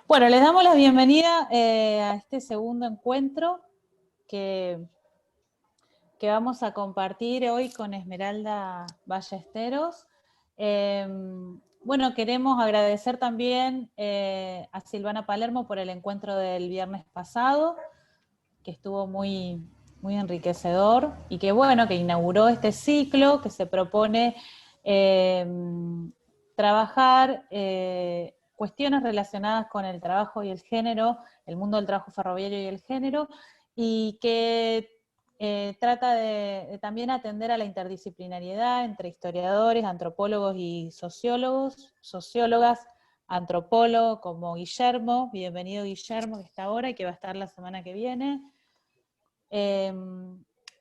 Bueno, les damos la bienvenida a este segundo encuentro que, que vamos a compartir hoy con Esmeralda Ballesteros. Bueno, queremos agradecer también a Silvana Palermo por el encuentro del viernes pasado, que estuvo muy enriquecedor y que bueno, que inauguró este ciclo que se propone trabajar cuestiones relacionadas con el trabajo y el género, el mundo del trabajo ferroviario y el género, y que trata de también atender a la interdisciplinariedad entre historiadores, antropólogos y sociólogos, sociólogas, antropólogo como Guillermo, bienvenido Guillermo, que está ahora y que va a estar la semana que viene.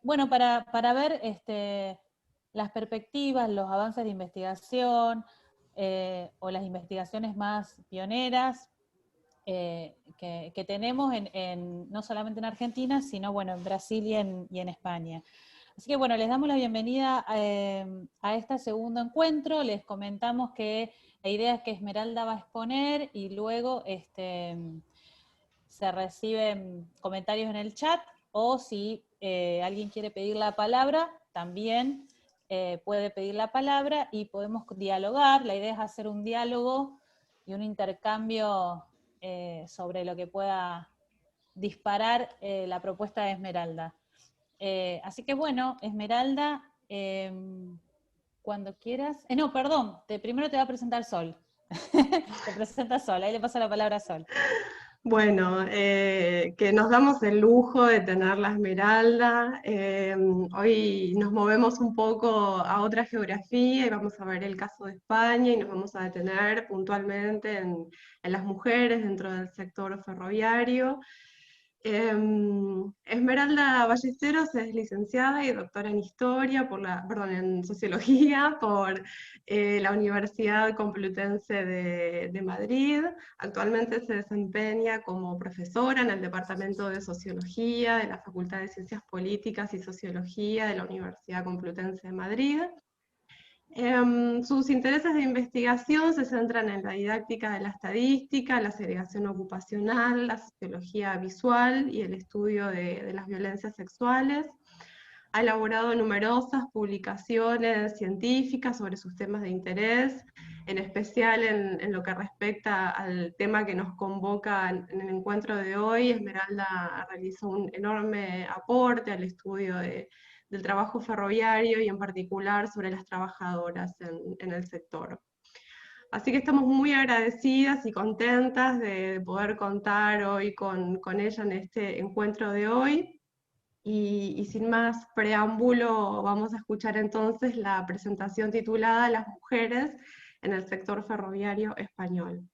Bueno, para ver las perspectivas, los avances de investigación o las investigaciones más pioneras que tenemos no solamente en Argentina, sino bueno, en Brasil y en España. Así que bueno, les damos la bienvenida a este segundo encuentro. Les comentamos que la idea es que Esmeralda va a exponer y luego se reciben comentarios en el chat, o si alguien quiere pedir la palabra, también puede pedir la palabra y podemos dialogar. La idea es hacer un diálogo y un intercambio sobre lo que pueda disparar la propuesta de Esmeralda. Así que bueno, Esmeralda, cuando quieras... no, perdón, primero te va a presentar Sol. Te presenta Sol, ahí le paso la palabra a Sol. Bueno, que nos damos el lujo de tener la Esmeralda. Hoy nos movemos un poco a otra geografía y vamos a ver el caso de España y nos vamos a detener puntualmente en las mujeres dentro del sector ferroviario. Esmeralda Ballesteros es licenciada y doctora en Historia, en Sociología por la Universidad Complutense de Madrid. Actualmente se desempeña como profesora en el Departamento de Sociología de la Facultad de Ciencias Políticas y Sociología de la Universidad Complutense de Madrid. Sus intereses de investigación se centran en la didáctica de la estadística, la segregación ocupacional, la sociología visual y el estudio de las violencias sexuales. Ha elaborado numerosas publicaciones científicas sobre sus temas de interés, en especial en lo que respecta al tema que nos convoca en el encuentro de hoy. Esmeralda realizó un enorme aporte al estudio del trabajo ferroviario y en particular sobre las trabajadoras en el sector. Así que estamos muy agradecidas y contentas de poder contar hoy con ella en este encuentro de hoy. Y sin más preámbulo, vamos a escuchar entonces la presentación titulada Las mujeres en el sector ferroviario español.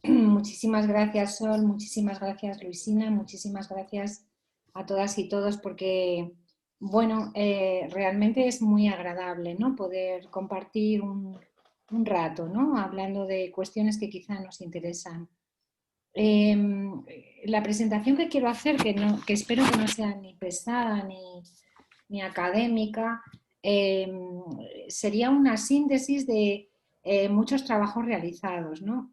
Muchísimas gracias, Sol, muchísimas gracias, Luisina, muchísimas gracias a todas y todos porque, bueno, realmente es muy agradable, ¿no?, poder compartir un rato, ¿no?, hablando de cuestiones que quizá nos interesan. La presentación que quiero hacer, que espero que no sea ni pesada ni académica, sería una síntesis de muchos trabajos realizados, ¿no?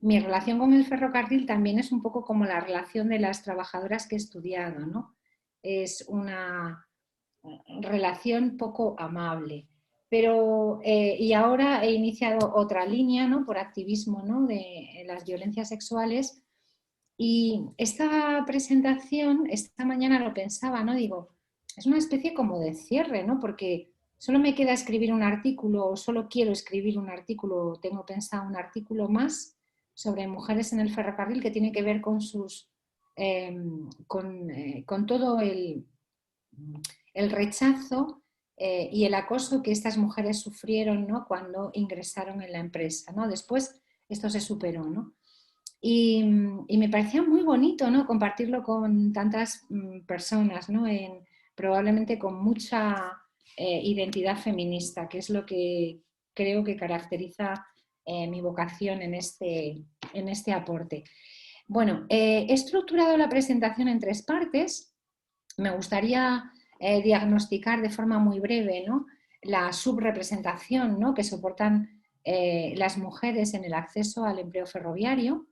Mi relación con el ferrocarril también es un poco como la relación de las trabajadoras que he estudiado, ¿no? Es una relación poco amable. Pero, y ahora he iniciado otra línea, ¿no?, por activismo, ¿no?, de las violencias sexuales. Y esta presentación, esta mañana lo pensaba, ¿no? Digo, es una especie como de cierre, ¿no? Porque solo me queda escribir un artículo, o solo quiero escribir un artículo, tengo pensado un artículo más sobre mujeres en el ferrocarril que tiene que ver con sus, con todo el rechazo y el acoso que estas mujeres sufrieron, ¿no?, cuando ingresaron en la empresa, ¿no? Después esto se superó, ¿no? Y me parecía muy bonito, ¿no?, compartirlo con tantas personas, ¿no?, probablemente con mucha identidad feminista, que es lo que creo que caracteriza mi vocación en este aporte. Bueno, he estructurado la presentación en 3 partes. Me gustaría diagnosticar de forma muy breve, ¿no?, la subrepresentación, ¿no?, que soportan las mujeres en el acceso al empleo ferroviario.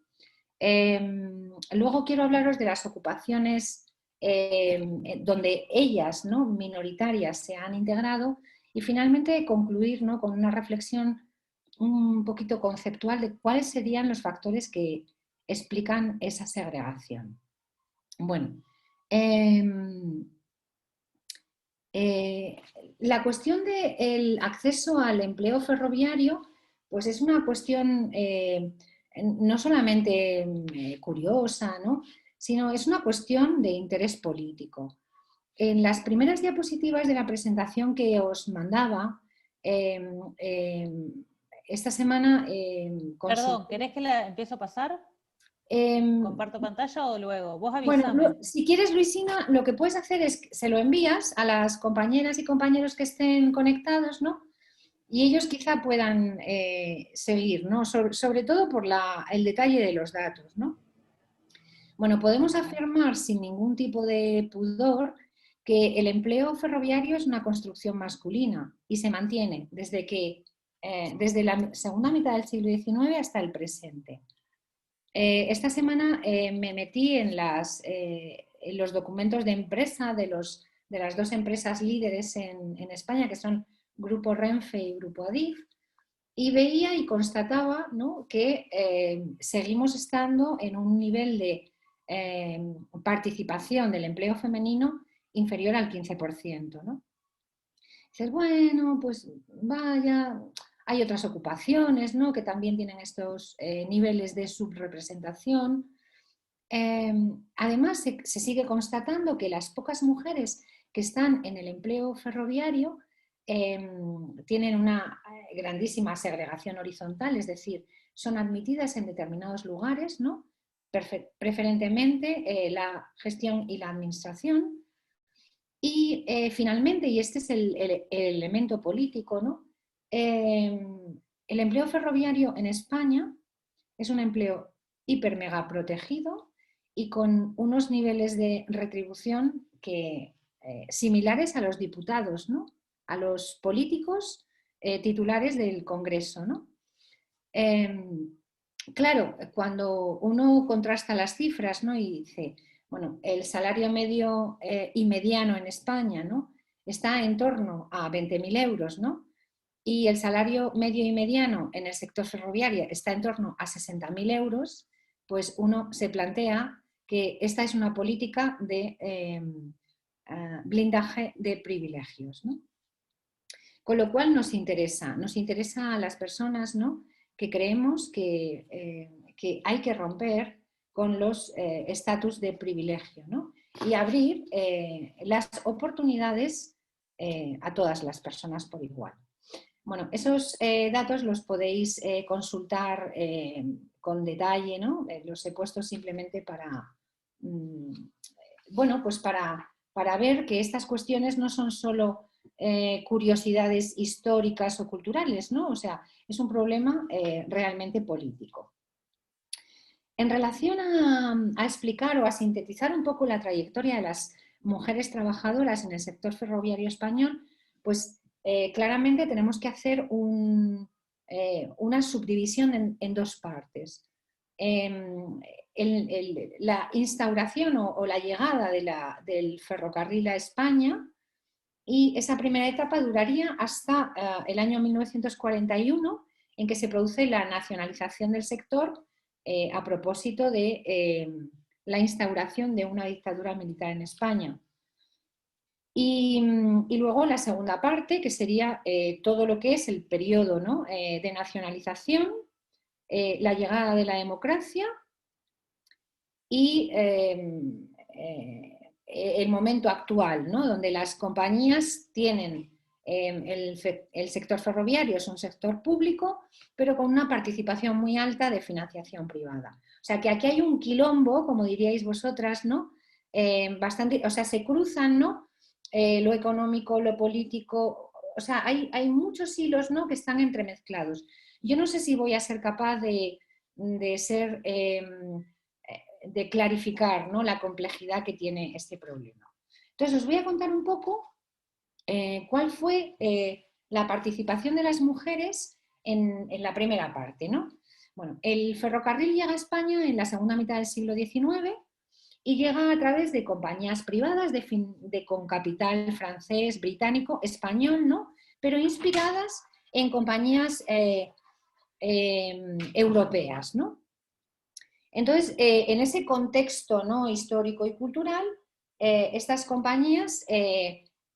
Luego quiero hablaros de las ocupaciones donde ellas, ¿no?, minoritarias, se han integrado, y finalmente concluir, ¿no?, con una reflexión un poquito conceptual de cuáles serían los factores que explican esa segregación. Bueno, la cuestión del acceso al empleo ferroviario, pues es una cuestión no solamente curiosa, ¿no?, sino es una cuestión de interés político. En las primeras diapositivas de la presentación que os mandaba, esta semana... Perdón, ¿querés que la empiezo a pasar? ¿Comparto pantalla o luego? Vos avísame. Bueno, si quieres, Luisina, lo que puedes hacer es que se lo envías a las compañeras y compañeros que estén conectados, ¿no? Y ellos quizá puedan seguir, ¿no? Sobre todo por el detalle de los datos, ¿no? Bueno, podemos afirmar sin ningún tipo de pudor que el empleo ferroviario es una construcción masculina y se mantiene desde la segunda mitad del siglo XIX hasta el presente. Esta semana me metí en los documentos de empresa de las dos empresas líderes en España, que son Grupo Renfe y Grupo Adif, y veía y constataba, ¿no?, que seguimos estando en un nivel de participación del empleo femenino inferior al 15%, ¿no? Dices, bueno, pues vaya, hay otras ocupaciones, ¿no?, que también tienen estos niveles de subrepresentación. Además, se sigue constatando que las pocas mujeres que están en el empleo ferroviario tienen una grandísima segregación horizontal, es decir, son admitidas en determinados lugares, ¿no?, preferentemente la gestión y la administración. Y finalmente, y este es el elemento político, ¿no?, el empleo ferroviario en España es un empleo hiper mega protegido y con unos niveles de retribución similares a los diputados, ¿no?, a los políticos titulares del Congreso, ¿no? Claro, cuando uno contrasta las cifras, ¿no?, y dice, bueno, el salario medio y mediano en España, ¿no?, está en torno a 20.000 euros, ¿no?, y el salario medio y mediano en el sector ferroviario está en torno a 60.000 euros, pues uno se plantea que esta es una política de blindaje de privilegios, ¿no? Con lo cual nos interesa a las personas, ¿no?, que creemos que hay que romper con los estatus de privilegio, ¿no?, y abrir las oportunidades a todas las personas por igual. Bueno, esos datos los podéis consultar con detalle, ¿no? Los he puesto simplemente para, bueno, pues para ver que estas cuestiones no son solo curiosidades históricas o culturales, ¿no? O sea, es un problema realmente político. En relación a explicar o a sintetizar un poco la trayectoria de las mujeres trabajadoras en el sector ferroviario español, pues claramente tenemos que hacer una subdivisión en dos partes. La instauración o la llegada del ferrocarril a España, y esa primera etapa duraría hasta el año 1941, en que se produce la nacionalización del sector a propósito de la instauración de una dictadura militar en España. Y luego la segunda parte, que sería todo lo que es el periodo, ¿no?, de nacionalización, la llegada de la democracia y el momento actual, ¿no?, donde las compañías tienen el sector ferroviario, es un sector público, pero con una participación muy alta de financiación privada. O sea que aquí hay un quilombo, como diríais vosotras, ¿no?, bastante, o sea, se cruzan, ¿no?, lo económico, lo político, o sea, hay muchos hilos, ¿no?, que están entremezclados. Yo no sé si voy a ser capaz de clarificar, ¿no?, la complejidad que tiene este problema. Entonces, os voy a contar un poco cuál fue la participación de las mujeres en la primera parte, ¿no? Bueno, el ferrocarril llega a España en la segunda mitad del siglo XIX y llega a través de compañías privadas con capital francés, británico, español, ¿no? Pero inspiradas en compañías europeas, ¿no? Entonces, en ese contexto, ¿no?, histórico y cultural, estas compañías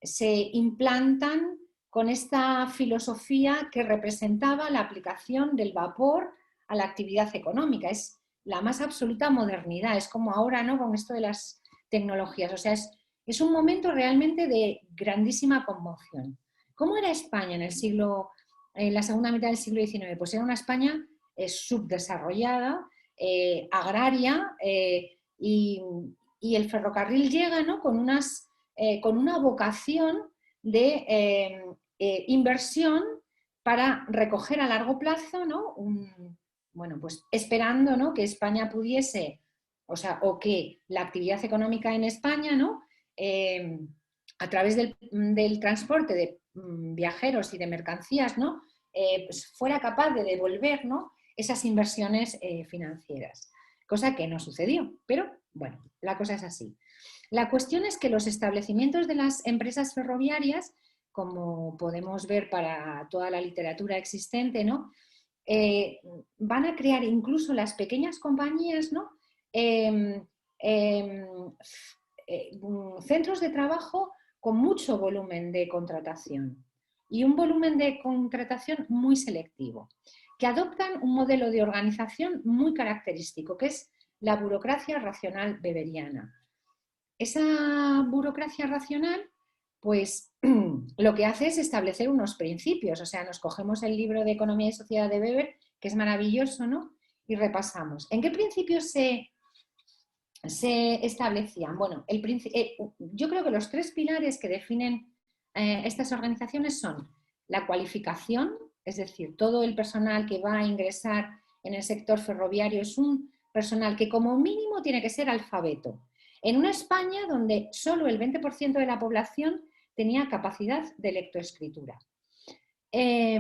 se implantan con esta filosofía que representaba la aplicación del vapor a la actividad económica. Es la más absoluta modernidad, es como ahora, ¿no?, con esto de las tecnologías. O sea, es un momento realmente de grandísima conmoción. ¿Cómo era España en la segunda mitad del siglo XIX? Pues era una España subdesarrollada, agraria, y el ferrocarril llega, ¿no?, con una vocación de inversión para recoger a largo plazo, ¿no?, bueno, pues esperando, ¿no?, que España pudiese, o que la actividad económica en España, ¿no?, a través del transporte de viajeros y de mercancías, ¿no?, pues fuera capaz de devolver, ¿no?, esas inversiones financieras, cosa que no sucedió, pero bueno, la cosa es así. La cuestión es que los establecimientos de las empresas ferroviarias, como podemos ver para toda la literatura existente, ¿no?, van a crear incluso las pequeñas compañías, ¿no?, centros de trabajo con mucho volumen de contratación y un volumen de contratación muy selectivo, que adoptan un modelo de organización muy característico, que es la burocracia racional weberiana. Esa burocracia racional, pues lo que hace es establecer unos principios. O sea, nos cogemos el libro de Economía y Sociedad de Weber, que es maravilloso, ¿no?, y repasamos. ¿En qué principios se establecían? Bueno, yo creo que los tres pilares que definen estas organizaciones son la cualificación, es decir, todo el personal que va a ingresar en el sector ferroviario es un personal que como mínimo tiene que ser alfabeto. En una España donde solo el 20% de la población tenía capacidad de lectoescritura.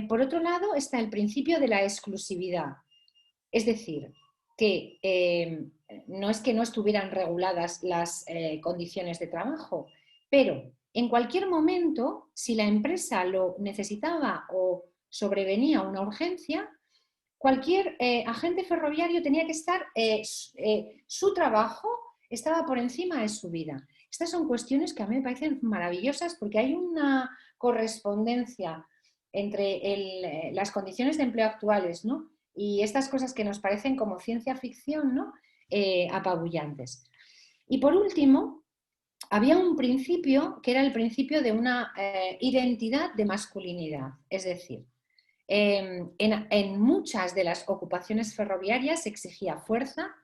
Por otro lado está el principio de la exclusividad, es decir, que no es que no estuvieran reguladas las condiciones de trabajo, pero en cualquier momento, si la empresa lo necesitaba o sobrevenía una urgencia, cualquier agente ferroviario tenía que estar, su trabajo estaba por encima de su vida. Estas son cuestiones que a mí me parecen maravillosas porque hay una correspondencia entre las condiciones de empleo actuales, ¿no?, y estas cosas que nos parecen como ciencia ficción, ¿no?, apabullantes. Y por último, había un principio que era el principio de una identidad de masculinidad, es decir, en muchas de las ocupaciones ferroviarias se exigía fuerza,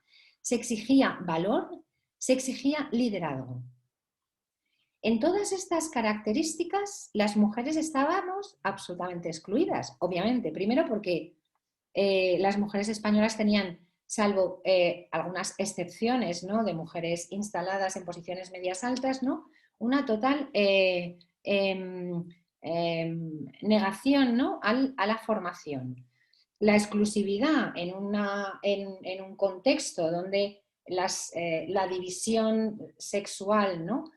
se exigía valor, se exigía liderazgo. En todas estas características, las mujeres estábamos absolutamente excluidas, obviamente. Primero porque las mujeres españolas tenían, salvo algunas excepciones, ¿no?, de mujeres instaladas en posiciones medias altas, ¿no?, una total negación, ¿no?, a la formación. La exclusividad en un contexto donde la división sexual, ¿no?,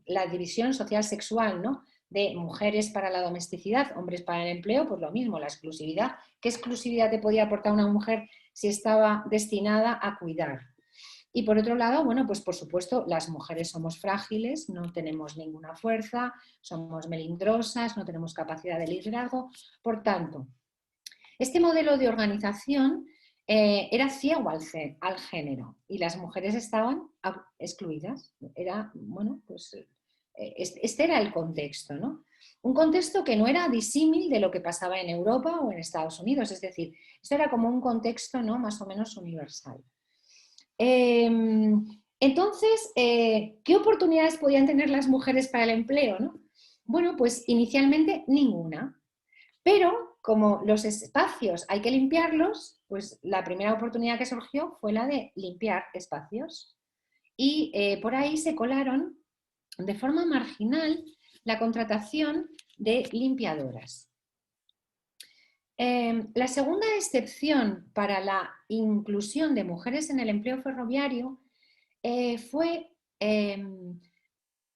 la división social sexual, ¿no?, de mujeres para la domesticidad, hombres para el empleo, pues lo mismo, la exclusividad. ¿Qué exclusividad te podía aportar una mujer si estaba destinada a cuidar? Y por otro lado, bueno, pues por supuesto, las mujeres somos frágiles, no tenemos ninguna fuerza, somos melindrosas, no tenemos capacidad de liderazgo. Por tanto, este modelo de organización era ciego al género y las mujeres estaban excluidas. Bueno, pues este era el contexto, ¿no? Un contexto que no era disímil de lo que pasaba en Europa o en Estados Unidos, es decir, esto era como un contexto, ¿no?, más o menos universal. Entonces, ¿qué oportunidades podían tener las mujeres para el empleo, ¿no? Bueno, pues inicialmente ninguna, pero como los espacios hay que limpiarlos, pues la primera oportunidad que surgió fue la de limpiar espacios. Y por ahí se colaron de forma marginal la contratación de limpiadoras. La segunda excepción para la inclusión de mujeres en el empleo ferroviario fue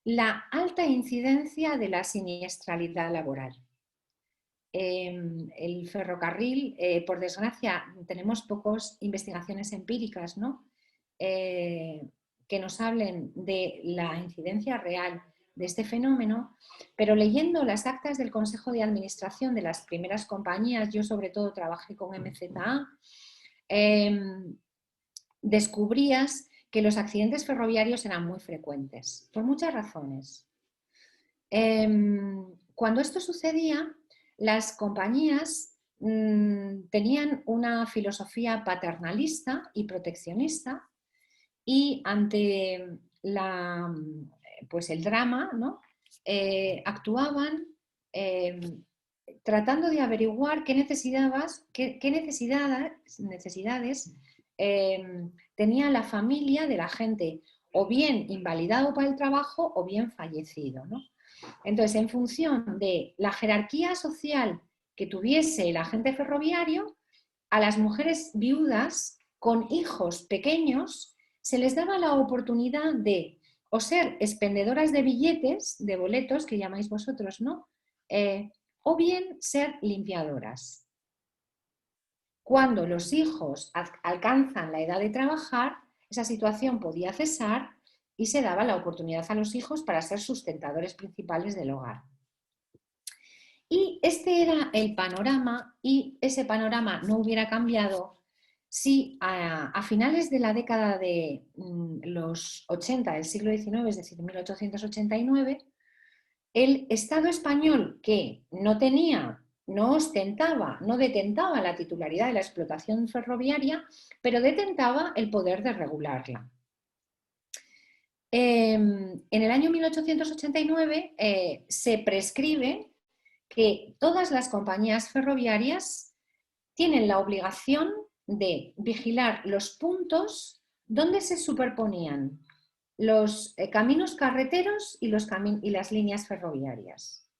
la alta incidencia de la siniestralidad laboral. El ferrocarril, por desgracia, tenemos pocas investigaciones empíricas, ¿no? Que nos hablen de la incidencia real de este fenómeno, pero leyendo las actas del Consejo de Administración de las primeras compañías, yo sobre todo trabajé con MZA, descubrías que los accidentes ferroviarios eran muy frecuentes, por muchas razones. Cuando esto sucedía, las compañías tenían una filosofía paternalista y proteccionista y ante pues el drama, ¿no? Actuaban tratando de averiguar qué necesidades tenía la familia de la gente, o bien invalidado para el trabajo o bien fallecido, ¿no? Entonces, en función de la jerarquía social que tuviese el agente ferroviario, a las mujeres viudas con hijos pequeños se les daba la oportunidad de o ser expendedoras de billetes, de boletos, que llamáis vosotros, ¿no? O bien ser limpiadoras. Cuando los hijos alcanzan la edad de trabajar, esa situación podía cesar y se daba la oportunidad a los hijos para ser sustentadores principales del hogar. Y este era el panorama, y ese panorama no hubiera cambiado si a finales de la década de los 80 del siglo XIX, es decir, 1889, el Estado español, que no ostentaba, no detentaba la titularidad de la explotación ferroviaria, pero detentaba el poder de regularla. En el año 1889 se prescribe que todas las compañías ferroviarias tienen la obligación de vigilar los puntos donde se superponían los caminos carreteros y las líneas ferroviarias.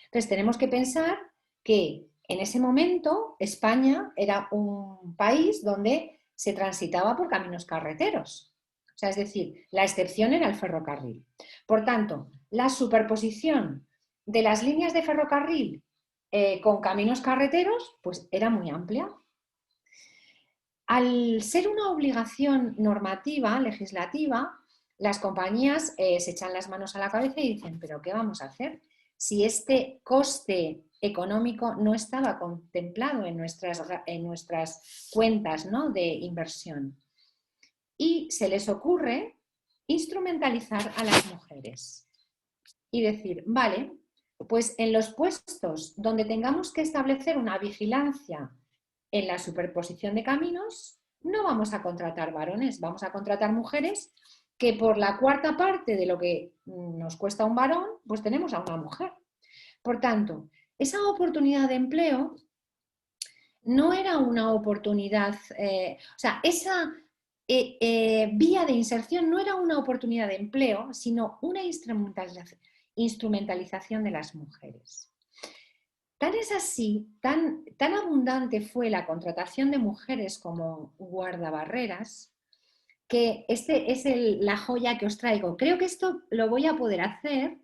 Entonces tenemos que pensar que en ese momento España era un país donde se transitaba por caminos carreteros. O sea, es decir, la excepción era el ferrocarril. Por tanto, la superposición de las líneas de ferrocarril con caminos carreteros, pues era muy amplia. Al ser una obligación normativa, legislativa, las compañías se echan las manos a la cabeza y dicen, ¿pero qué vamos a hacer? Si este coste económico no estaba contemplado en nuestras cuentas, ¿no?, de inversión. Y se les ocurre instrumentalizar a las mujeres y decir, vale, pues en los puestos donde tengamos que establecer una vigilancia en la superposición de caminos, no vamos a contratar varones, vamos a contratar mujeres que por la cuarta parte de lo que nos cuesta un varón, pues tenemos a una mujer. Por tanto, esa oportunidad de empleo no era una oportunidad, o sea, esa vía de inserción no era una oportunidad de empleo, sino una instrumentalización de las mujeres. Tan es así, tan abundante fue la contratación de mujeres como guardabarreras, que este es la joya que os traigo. Creo que esto lo voy a poder hacer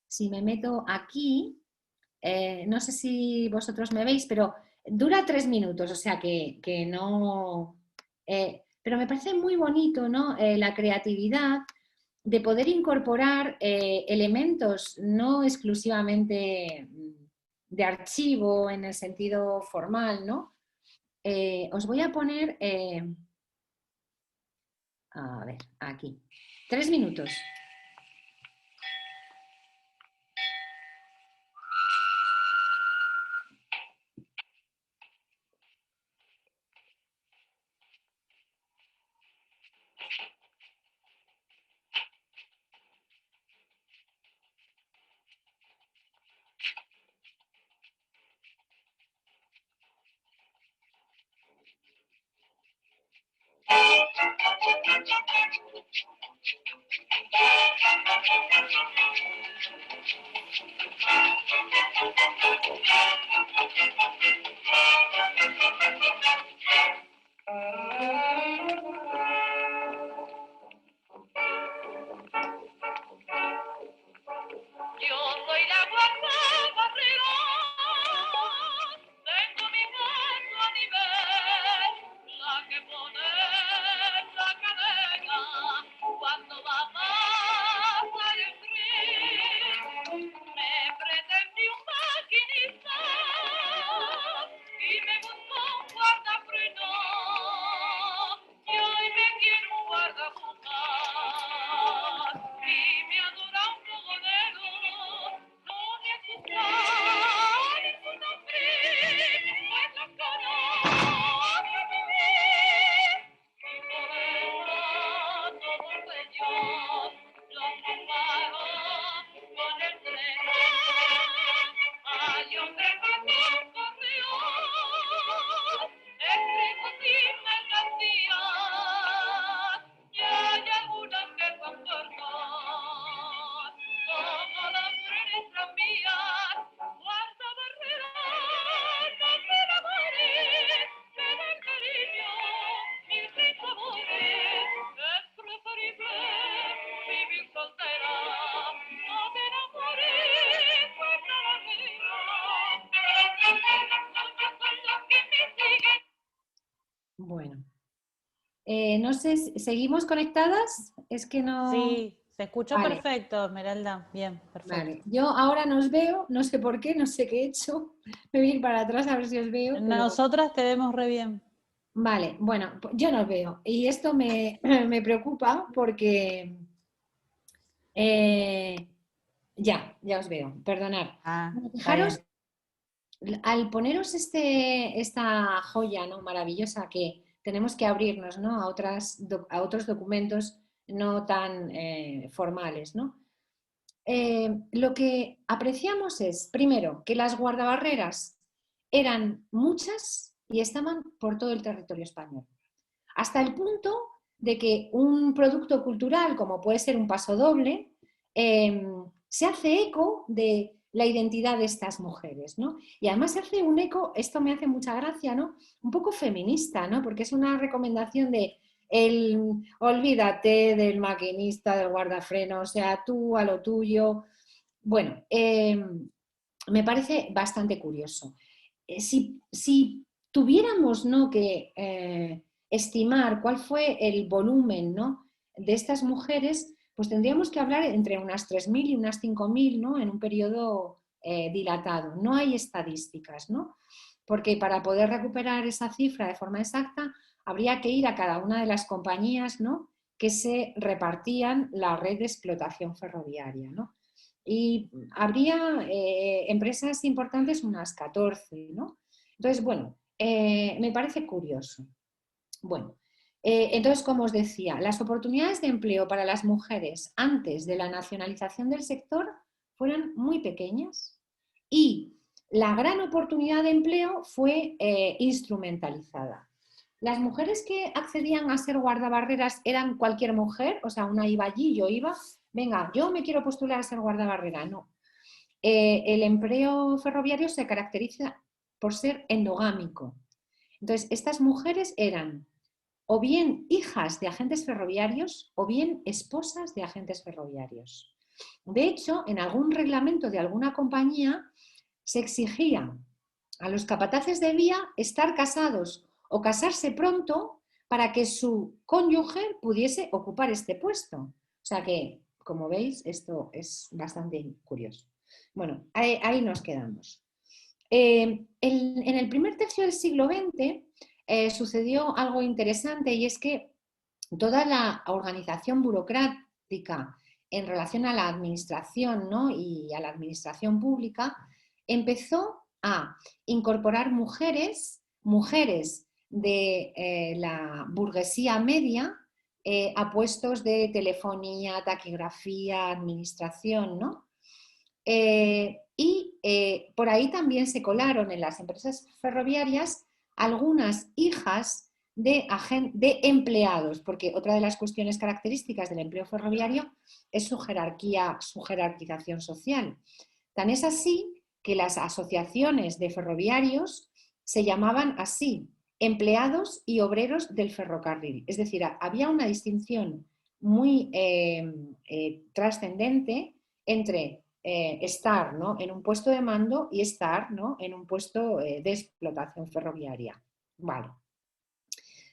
si me meto aquí. No sé si vosotros me veis, pero dura 3 minutos, o sea que no... pero me parece muy bonito, ¿no? La creatividad de poder incorporar elementos no exclusivamente de archivo en el sentido formal, ¿no? Os voy a poner, a ver, aquí, 3 minutos. No sé, ¿seguimos conectadas? Es que no... Sí, se escuchó Vale, perfecto, Esmeralda. Bien, perfecto. vale. Yo ahora no os veo, no sé por qué, no sé qué he hecho. Me voy a ir para atrás a ver si os veo, pero... Nosotras te vemos re bien. Vale, bueno, yo no os veo. Y esto me, me preocupa porque... ya os veo, perdonad. Ah, Bueno, está fijaros, bien. al poneros esta joya, ¿no?, maravillosa, que tenemos que abrirnos, ¿no?, a otros documentos no tan formales, ¿no? Lo que apreciamos es, primero, que las guardabarreras eran muchas y estaban por todo el territorio español, hasta el punto de que un producto cultural, como puede ser un pasodoble, se hace eco de la identidad de estas mujeres, ¿no? Y además se hace un eco, esto me hace mucha gracia, ¿no?, un poco feminista, ¿no?, porque es una recomendación de olvídate del maquinista, del guardafreno, o sea, tú a lo tuyo. Bueno, me parece bastante curioso. Si tuviéramos, ¿no?, que estimar cuál fue el volumen, ¿no?, de estas mujeres, pues tendríamos que hablar entre unas 3.000 y unas 5.000, ¿no?, en un periodo dilatado. No hay estadísticas, ¿no?, porque para poder recuperar esa cifra de forma exacta habría que ir a cada una de las compañías, ¿no?, que se repartían la red de explotación ferroviaria, ¿no? Y habría empresas importantes unas 14, ¿no? Entonces, bueno, me parece curioso. Bueno, entonces, como os decía, las oportunidades de empleo para las mujeres antes de la nacionalización del sector fueron muy pequeñas y la gran oportunidad de empleo fue instrumentalizada. Las mujeres que accedían a ser guardabarreras eran cualquier mujer, o sea, una iba allí, yo iba, venga, yo me quiero postular a ser guardabarrera, no. El empleo ferroviario se caracteriza por ser endogámico. Entonces, estas mujeres eran o bien hijas de agentes ferroviarios o bien esposas de agentes ferroviarios. De hecho, en algún reglamento de alguna compañía se exigía a los capataces de vía estar casados o casarse pronto para que su cónyuge pudiese ocupar este puesto. O sea que, como veis, esto es bastante curioso. Bueno, ahí nos quedamos. En el primer tercio del siglo XX sucedió algo interesante, y es que toda la organización burocrática en relación a la administración, ¿no?, y a la administración pública empezó a incorporar mujeres de la burguesía media a puestos de telefonía, taquigrafía, administración, ¿no? Por ahí también se colaron en las empresas ferroviarias algunas hijas de empleados, porque otra de las cuestiones características del empleo ferroviario es su jerarquización social. Tan es así que las asociaciones de ferroviarios se llamaban así: empleados y obreros del ferrocarril. Es decir, había una distinción muy trascendente entre estar, ¿no?, en un puesto de mando y estar, ¿no?, en un puesto de explotación ferroviaria. Vale.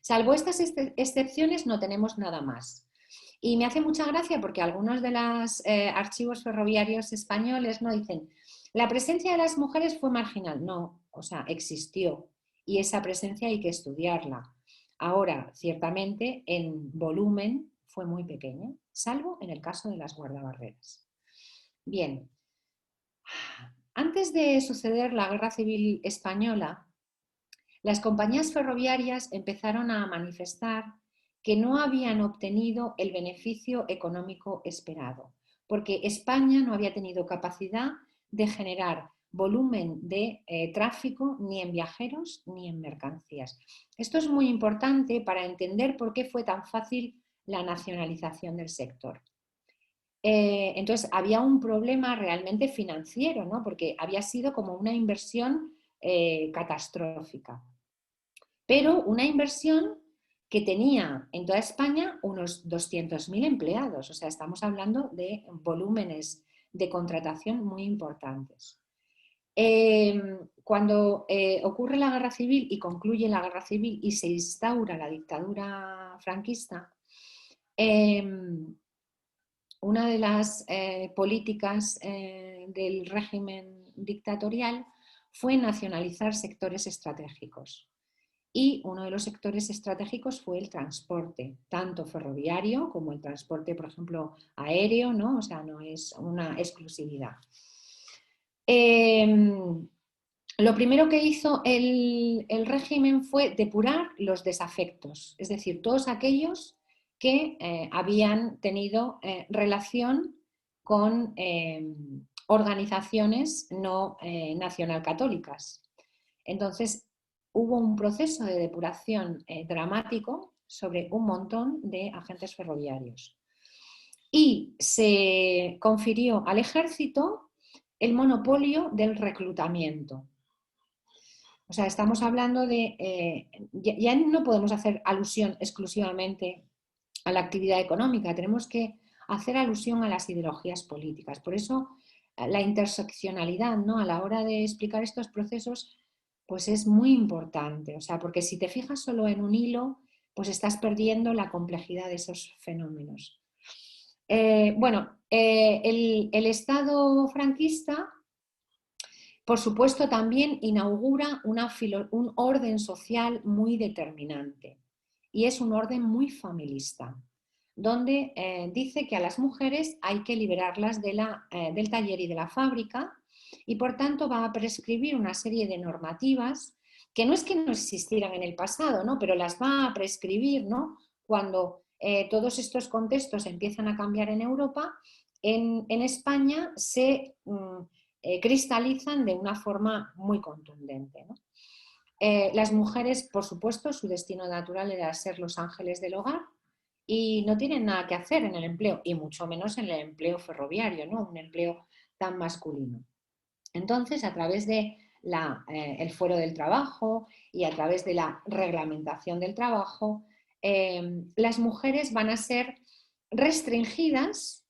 Salvo estas excepciones, no tenemos nada más. Y me hace mucha gracia porque algunos de los archivos ferroviarios españoles no dicen: la presencia de las mujeres fue marginal. No, o sea, existió, y esa presencia hay que estudiarla. Ahora, ciertamente, en volumen fue muy pequeña, salvo en el caso de las guardabarreras. Bien, antes de suceder la Guerra Civil Española, las compañías ferroviarias empezaron a manifestar que no habían obtenido el beneficio económico esperado, porque España no había tenido capacidad de generar volumen de tráfico ni en viajeros ni en mercancías. Esto es muy importante para entender por qué fue tan fácil la nacionalización del sector. Entonces había un problema realmente financiero, ¿no?, porque había sido como una inversión catastrófica, pero una inversión que tenía en toda España unos 200.000 empleados, o sea, estamos hablando de volúmenes de contratación muy importantes. Cuando ocurre la guerra civil y concluye la guerra civil y se instaura la dictadura franquista, una de las políticas del régimen dictatorial fue nacionalizar sectores estratégicos. Y uno de los sectores estratégicos fue el transporte, tanto ferroviario como el transporte, por ejemplo, aéreo, ¿no? O sea, no es una exclusividad. Lo primero que hizo el régimen fue depurar los desafectos, es decir, todos aquellos que habían tenido relación con organizaciones no nacionalcatólicas. Entonces, hubo un proceso de depuración dramático sobre un montón de agentes ferroviarios. Y se confirió al ejército el monopolio del reclutamiento. O sea, estamos hablando de... ya no podemos hacer alusión exclusivamente a la actividad económica, tenemos que hacer alusión a las ideologías políticas. Por eso la interseccionalidad, ¿no?, a la hora de explicar estos procesos, pues es muy importante. O sea, porque si te fijas solo en un hilo, pues estás perdiendo la complejidad de esos fenómenos. El Estado franquista, por supuesto, también inaugura un orden social muy determinante, y es un orden muy familista, donde dice que a las mujeres hay que liberarlas del taller y de la fábrica, y por tanto va a prescribir una serie de normativas que no es que no existieran en el pasado, ¿no?, pero las va a prescribir, ¿no?, cuando todos estos contextos empiezan a cambiar en Europa. En España se cristalizan de una forma muy contundente, ¿no? Las mujeres, por supuesto, su destino natural era ser los ángeles del hogar y no tienen nada que hacer en el empleo, y mucho menos en el empleo ferroviario, ¿no?, un empleo tan masculino. Entonces, a través de el fuero del trabajo y a través de la reglamentación del trabajo, las mujeres van a ser restringidas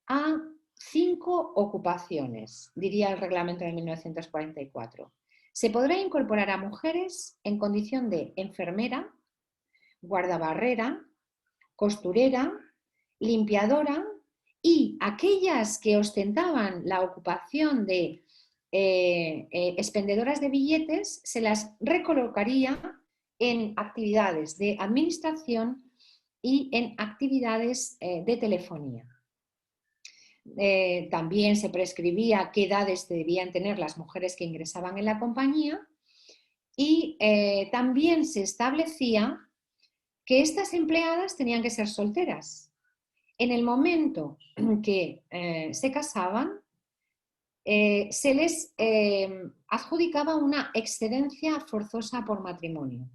a 5 ocupaciones, diría el reglamento de 1944. Se podrá incorporar a mujeres en condición de enfermera, guardabarrera, costurera, limpiadora, y aquellas que ostentaban la ocupación de expendedoras de billetes se las recolocaría en actividades de administración y en actividades de telefonía. También se prescribía qué edades debían tener las mujeres que ingresaban en la compañía, y también se establecía que estas empleadas tenían que ser solteras. En el momento que se casaban, se les adjudicaba una excedencia forzosa por matrimonio,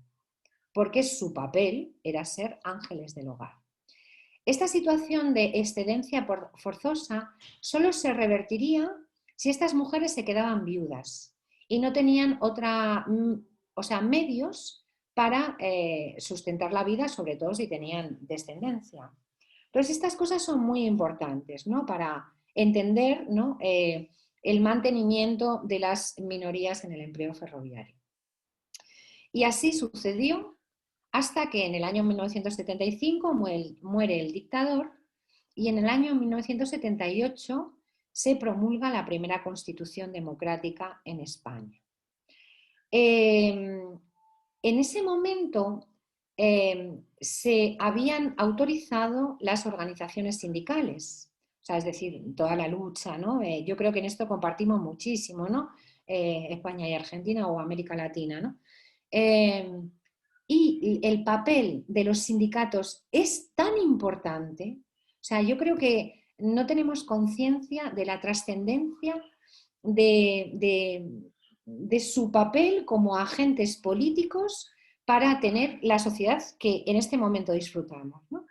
porque su papel era ser ángeles del hogar. Esta situación de excedencia forzosa solo se revertiría si estas mujeres se quedaban viudas y no tenían medios para sustentar la vida, sobre todo si tenían descendencia. Entonces, estas cosas son muy importantes, ¿no?, para entender, ¿no?, el mantenimiento de las minorías en el empleo ferroviario. Y así sucedió hasta que en el año 1975 muere el dictador, y en el año 1978 se promulga la primera Constitución democrática en España. En ese momento se habían autorizado las organizaciones sindicales, o sea, es decir, toda la lucha, ¿no? Yo creo que en esto compartimos muchísimo, ¿no?, España y Argentina, o América Latina, ¿no? Y el papel de los sindicatos es tan importante, o sea, yo creo que no tenemos conciencia de la trascendencia de su papel como agentes políticos para tener la sociedad que en este momento disfrutamos, ¿no?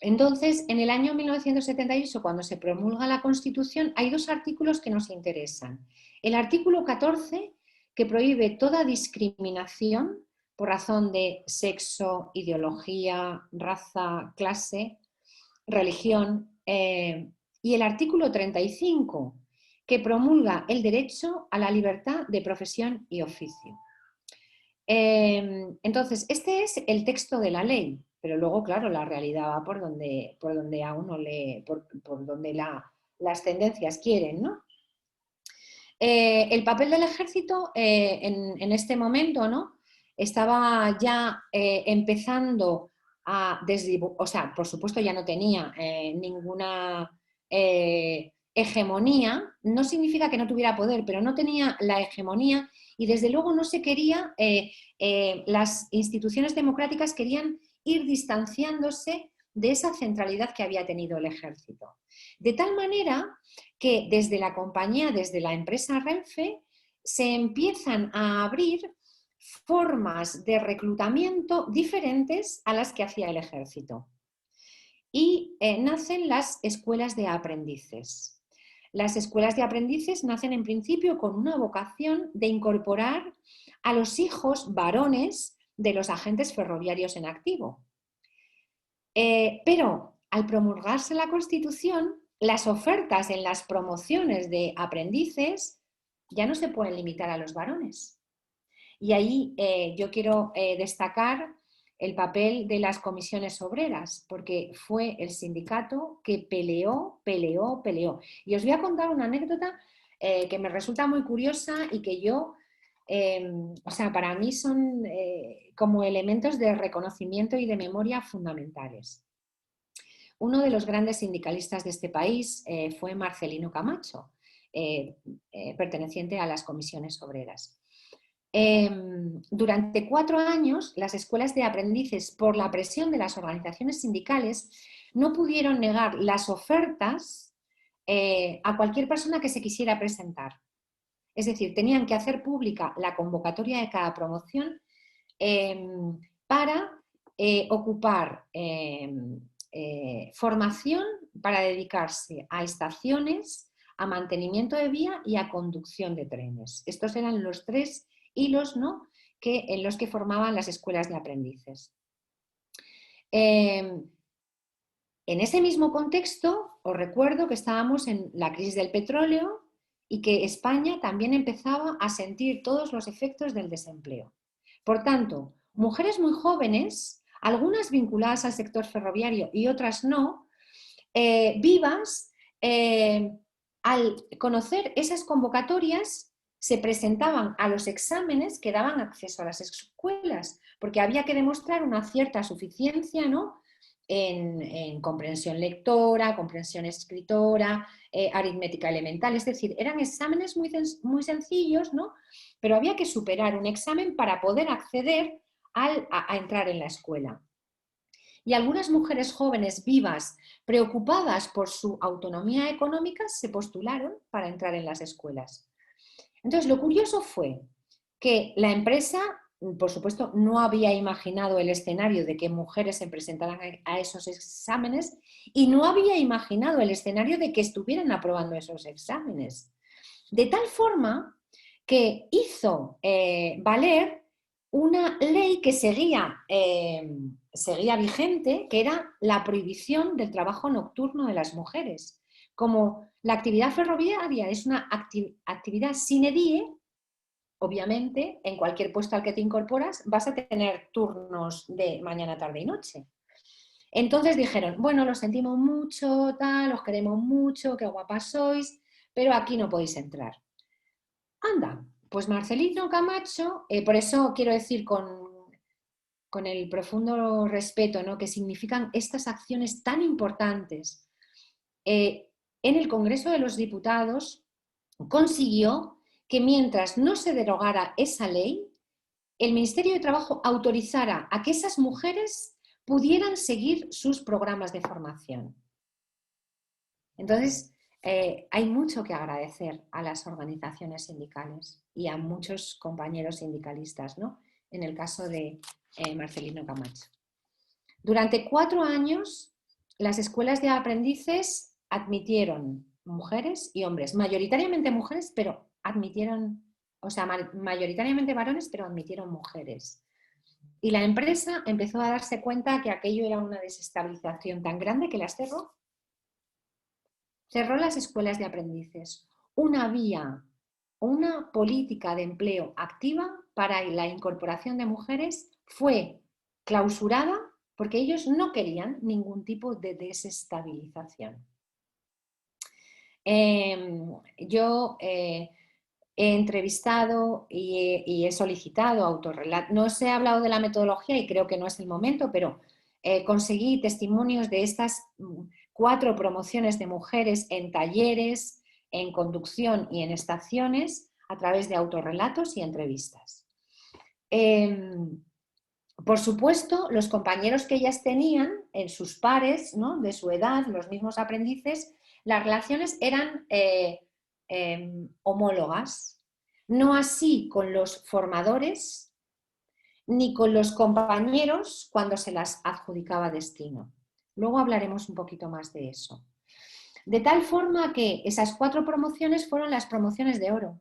Entonces, en el año 1978, cuando se promulga la Constitución, hay 2 artículos que nos interesan. El artículo 14, que prohíbe toda discriminación por razón de sexo, ideología, raza, clase, religión, y el artículo 35, que promulga el derecho a la libertad de profesión y oficio. Entonces, este es el texto de la ley, pero luego, claro, la realidad va por donde a uno por donde las tendencias quieren, ¿no? El papel del ejército en este momento, ¿no? Estaba ya empezando a desdibujar, o sea, por supuesto ya no tenía ninguna hegemonía, no significa que no tuviera poder, pero no tenía la hegemonía y desde luego no se quería, las instituciones democráticas querían ir distanciándose de esa centralidad que había tenido el ejército. De tal manera que desde la compañía, desde la empresa Renfe, se empiezan a abrir formas de reclutamiento diferentes a las que hacía el ejército. Y nacen las escuelas de aprendices. Las escuelas de aprendices nacen en principio con una vocación de incorporar a los hijos varones de los agentes ferroviarios en activo. Pero al promulgarse la Constitución, las ofertas en las promociones de aprendices ya no se pueden limitar a los varones. Y ahí yo quiero destacar el papel de las comisiones obreras, porque fue el sindicato que peleó. Y os voy a contar una anécdota que me resulta muy curiosa y que yo, o sea, para mí son como elementos de reconocimiento y de memoria fundamentales. Uno de los grandes sindicalistas de este país fue Marcelino Camacho, perteneciente a las comisiones obreras. Durante 4 años, las escuelas de aprendices, por la presión de las organizaciones sindicales, no pudieron negar las ofertas a cualquier persona que se quisiera presentar. Es decir, tenían que hacer pública la convocatoria de cada promoción para ocupar formación para dedicarse a estaciones, a mantenimiento de vía y a conducción de trenes. Estos eran los 3 hilos, ¿no?, en los que formaban las escuelas de aprendices. En ese mismo contexto, os recuerdo que estábamos en la crisis del petróleo y que España también empezaba a sentir todos los efectos del desempleo. Por tanto, mujeres muy jóvenes, algunas vinculadas al sector ferroviario y otras no, vivas, al conocer esas convocatorias, se presentaban a los exámenes que daban acceso a las escuelas, porque había que demostrar una cierta suficiencia, ¿no?, en comprensión lectora, comprensión escritora, aritmética elemental. Es decir, eran exámenes muy sencillos, ¿no?, pero había que superar un examen para poder acceder a entrar en la escuela. Y algunas mujeres jóvenes vivas, preocupadas por su autonomía económica, se postularon para entrar en las escuelas. Entonces, lo curioso fue que la empresa, por supuesto, no había imaginado el escenario de que mujeres se presentaran a esos exámenes y no había imaginado el escenario de que estuvieran aprobando esos exámenes. De tal forma que hizo valer una ley que seguía vigente, que era la prohibición del trabajo nocturno de las mujeres. Como la actividad ferroviaria es una actividad sine die, obviamente, en cualquier puesto al que te incorporas vas a tener turnos de mañana, tarde y noche. Entonces dijeron, bueno, lo sentimos mucho, tal, os queremos mucho, qué guapas sois, pero aquí no podéis entrar. Anda, pues Marcelino Camacho, por eso quiero decir con el profundo respeto, ¿no?, que significan estas acciones tan importantes, en el Congreso de los Diputados consiguió que mientras no se derogara esa ley, el Ministerio de Trabajo autorizara a que esas mujeres pudieran seguir sus programas de formación. Entonces, hay mucho que agradecer a las organizaciones sindicales y a muchos compañeros sindicalistas, ¿no?, en el caso de Marcelino Camacho. Durante 4 años, las escuelas de aprendices admitieron mujeres y hombres, mayoritariamente mujeres, pero admitieron, o sea, mayoritariamente varones, pero admitieron mujeres. Y la empresa empezó a darse cuenta que aquello era una desestabilización tan grande que las cerró. Cerró las escuelas de aprendices. una vía, una política de empleo activa para la incorporación de mujeres fue clausurada porque ellos no querían ningún tipo de desestabilización. Yo he entrevistado y he solicitado autorrelatos. No os he hablado de la metodología y creo que no es el momento, pero conseguí testimonios de estas 4 promociones de mujeres en talleres, en conducción y en estaciones a través de autorrelatos y entrevistas. Por supuesto, los compañeros que ellas tenían en sus pares, ¿no?, de su edad, los mismos aprendices, las relaciones eran homólogas. No así con los formadores ni con los compañeros cuando se las adjudicaba destino. Luego hablaremos un poquito más de eso. De tal forma que esas 4 promociones fueron las promociones de oro.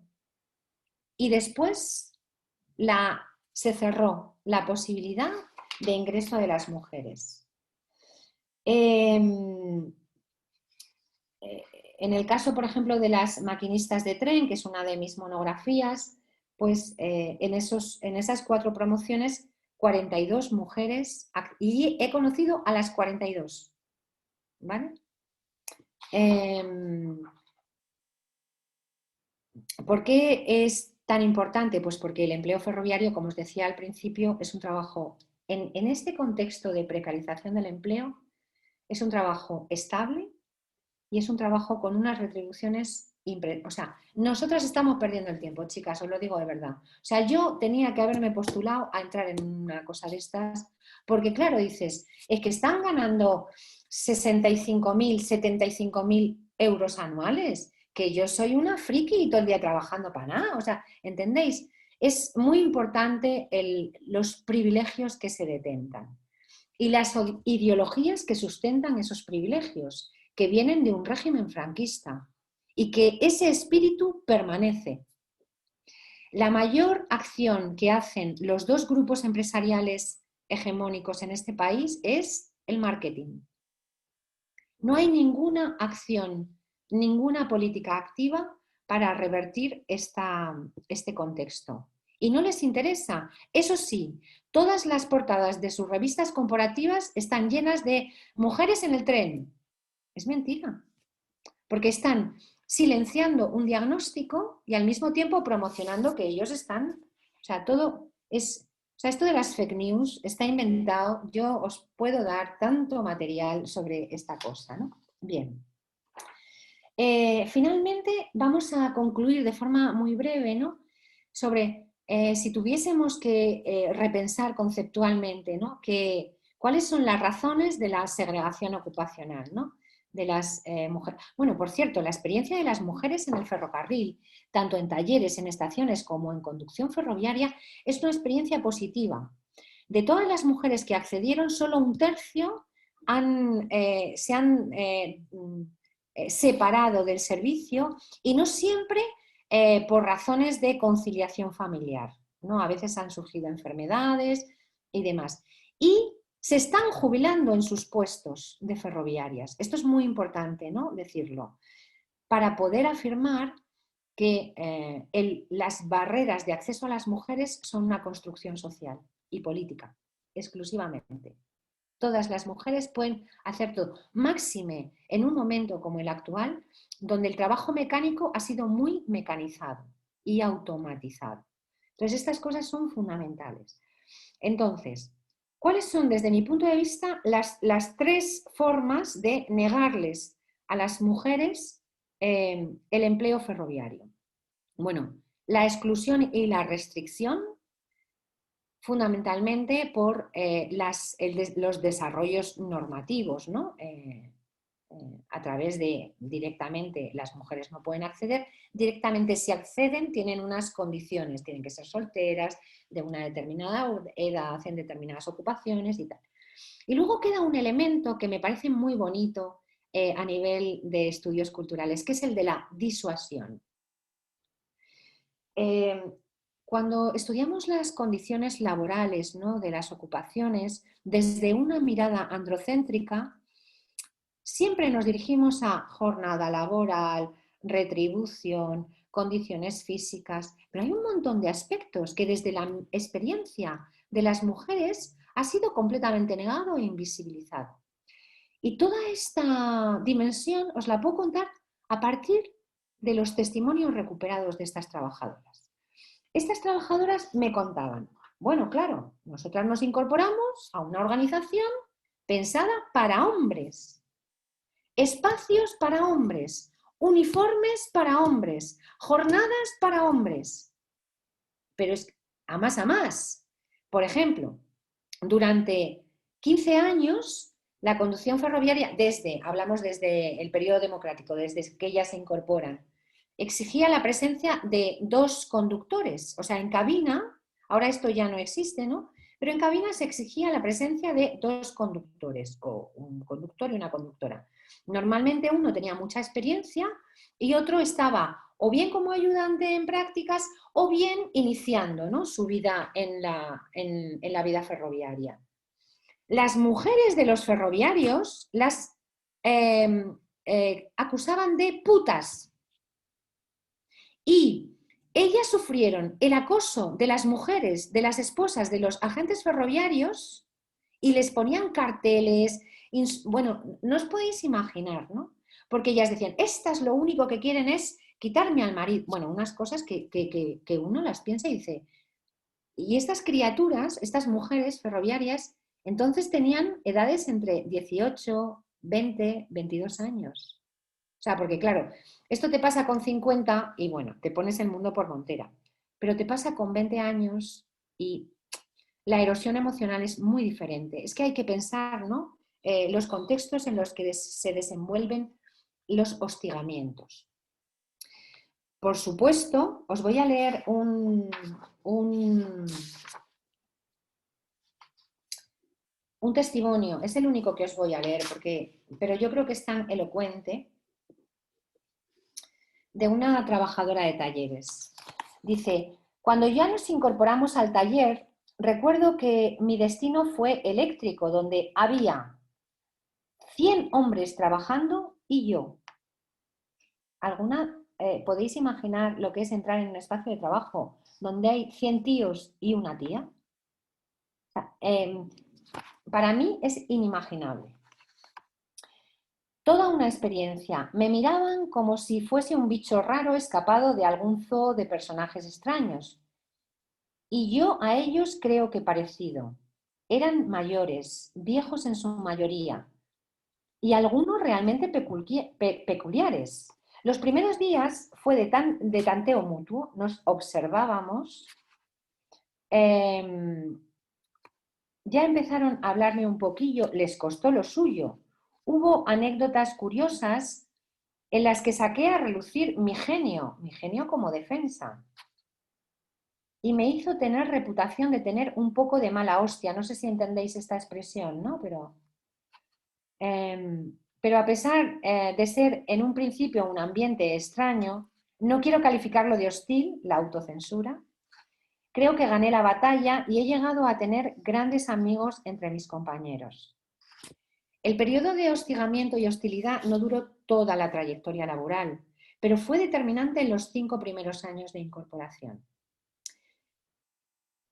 Y después se cerró la posibilidad de ingreso de las mujeres. En el caso, por ejemplo, de las maquinistas de tren, que es una de mis monografías, pues en esas 4 promociones, 42 mujeres, y he conocido a las 42. ¿Vale? ¿Por qué es tan importante? Pues porque el empleo ferroviario, como os decía al principio, es un trabajo, en este contexto de precarización del empleo, es un trabajo estable y es un trabajo con unas retribuciones o sea, nosotras estamos perdiendo el tiempo, chicas, os lo digo de verdad. O sea, yo tenía que haberme postulado a entrar en una cosa de estas, porque claro, dices, es que están ganando 65.000, 75.000 euros anuales, que yo soy una friki y todo el día trabajando para nada. O sea, ¿entendéis? Es muy importante los privilegios que se detentan y las ideologías que sustentan esos privilegios, que vienen de un régimen franquista y que ese espíritu permanece. La mayor acción que hacen los 2 grupos empresariales hegemónicos en este país es el marketing. No hay ninguna acción, ninguna política activa para revertir este contexto. Y no les interesa. Eso sí, todas las portadas de sus revistas corporativas están llenas de mujeres en el tren. Es mentira, porque están silenciando un diagnóstico y al mismo tiempo promocionando que ellos están... O sea, todo es... O sea, esto de las fake news está inventado. Yo os puedo dar tanto material sobre esta cosa, ¿no? Bien. Finalmente, vamos a concluir de forma muy breve, ¿no?, sobre si tuviésemos que repensar conceptualmente, ¿no?, cuáles son las razones de la segregación ocupacional, ¿no?, de las mujeres. Bueno, por cierto, la experiencia de las mujeres en el ferrocarril, tanto en talleres, en estaciones como en conducción ferroviaria, es una experiencia positiva. De todas las mujeres que accedieron, solo 1/3 se han separado del servicio, y no siempre por razones de conciliación familiar, ¿no? A veces han surgido enfermedades y demás. Y se están jubilando en sus puestos de ferroviarias. Esto es muy importante, ¿no?, decirlo, para poder afirmar que las barreras de acceso a las mujeres son una construcción social y política, exclusivamente. Todas las mujeres pueden hacer todo, máxime en un momento como el actual, donde el trabajo mecánico ha sido muy mecanizado y automatizado. Entonces, estas cosas son fundamentales. Entonces, ¿cuáles son, desde mi punto de vista, las 3 formas de negarles a las mujeres el empleo ferroviario? Bueno, la exclusión y la restricción, fundamentalmente por los desarrollos normativos, ¿no? A través de directamente las mujeres no pueden acceder, directamente si acceden tienen unas condiciones, tienen que ser solteras, de una determinada edad, hacen determinadas ocupaciones y tal. Y luego queda un elemento que me parece muy bonito a nivel de estudios culturales, que es el de la disuasión. Cuando estudiamos las condiciones laborales, ¿no?, de las ocupaciones, desde una mirada androcéntrica, siempre nos dirigimos a jornada laboral, retribución, condiciones físicas, pero hay un montón de aspectos que desde la experiencia de las mujeres ha sido completamente negado e invisibilizado. Y toda esta dimensión os la puedo contar a partir de los testimonios recuperados de estas trabajadoras. Estas trabajadoras me contaban, bueno, claro, nosotras nos incorporamos a una organización pensada para hombres, espacios para hombres, uniformes para hombres, jornadas para hombres. Pero es a más. Por ejemplo, durante 15 años, la conducción ferroviaria, hablamos desde el periodo democrático, desde que ellas se incorporan, exigía la presencia de 2 conductores. O sea, en cabina, ahora esto ya no existe, ¿no? Pero en cabina se exigía la presencia de 2 conductores, o un conductor y una conductora. Normalmente uno tenía mucha experiencia y otro estaba o bien como ayudante en prácticas o bien iniciando, ¿no?, su vida en la vida ferroviaria. Las mujeres de los ferroviarios las acusaban de putas y ellas sufrieron el acoso de las mujeres, de las esposas de los agentes ferroviarios y les ponían carteles. Bueno, no os podéis imaginar, ¿no? Porque ellas decían, estas lo único que quieren es quitarme al marido. Bueno, unas cosas que uno las piensa y dice, y estas criaturas, estas mujeres ferroviarias, entonces tenían edades entre 18, 20, 22 años. O sea, porque claro, esto te pasa con 50 y bueno, te pones el mundo por montera. Pero te pasa con 20 años y la erosión emocional es muy diferente. Es que hay que pensar, ¿no?, los contextos en los que se desenvuelven los hostigamientos. Por supuesto, os voy a leer un testimonio. Es el único que os voy a leer, pero yo creo que es tan elocuente, de una trabajadora de talleres. Dice, cuando ya nos incorporamos al taller, recuerdo que mi destino fue eléctrico, donde había 100 hombres trabajando y yo. ¿Podéis imaginar lo que es entrar en un espacio de trabajo donde hay 100 tíos y una tía? Para mí es inimaginable. Toda una experiencia. Me miraban como si fuese un bicho raro escapado de algún zoo de personajes extraños. Y yo a ellos creo que parecido. Eran mayores, viejos en su mayoría, y algunos realmente peculiares. Los primeros días fue de tanteo mutuo, nos observábamos. Ya empezaron a hablarme un poquillo, les costó lo suyo. Hubo anécdotas curiosas en las que saqué a relucir mi genio como defensa. Y me hizo tener reputación de tener un poco de mala hostia. No sé si entendéis esta expresión, ¿no? Pero a pesar de ser en un principio un ambiente extraño, no quiero calificarlo de hostil, la autocensura. Creo que gané la batalla y he llegado a tener grandes amigos entre mis compañeros. El periodo de hostigamiento y hostilidad no duró toda la trayectoria laboral, pero fue determinante en los 5 primeros años de incorporación.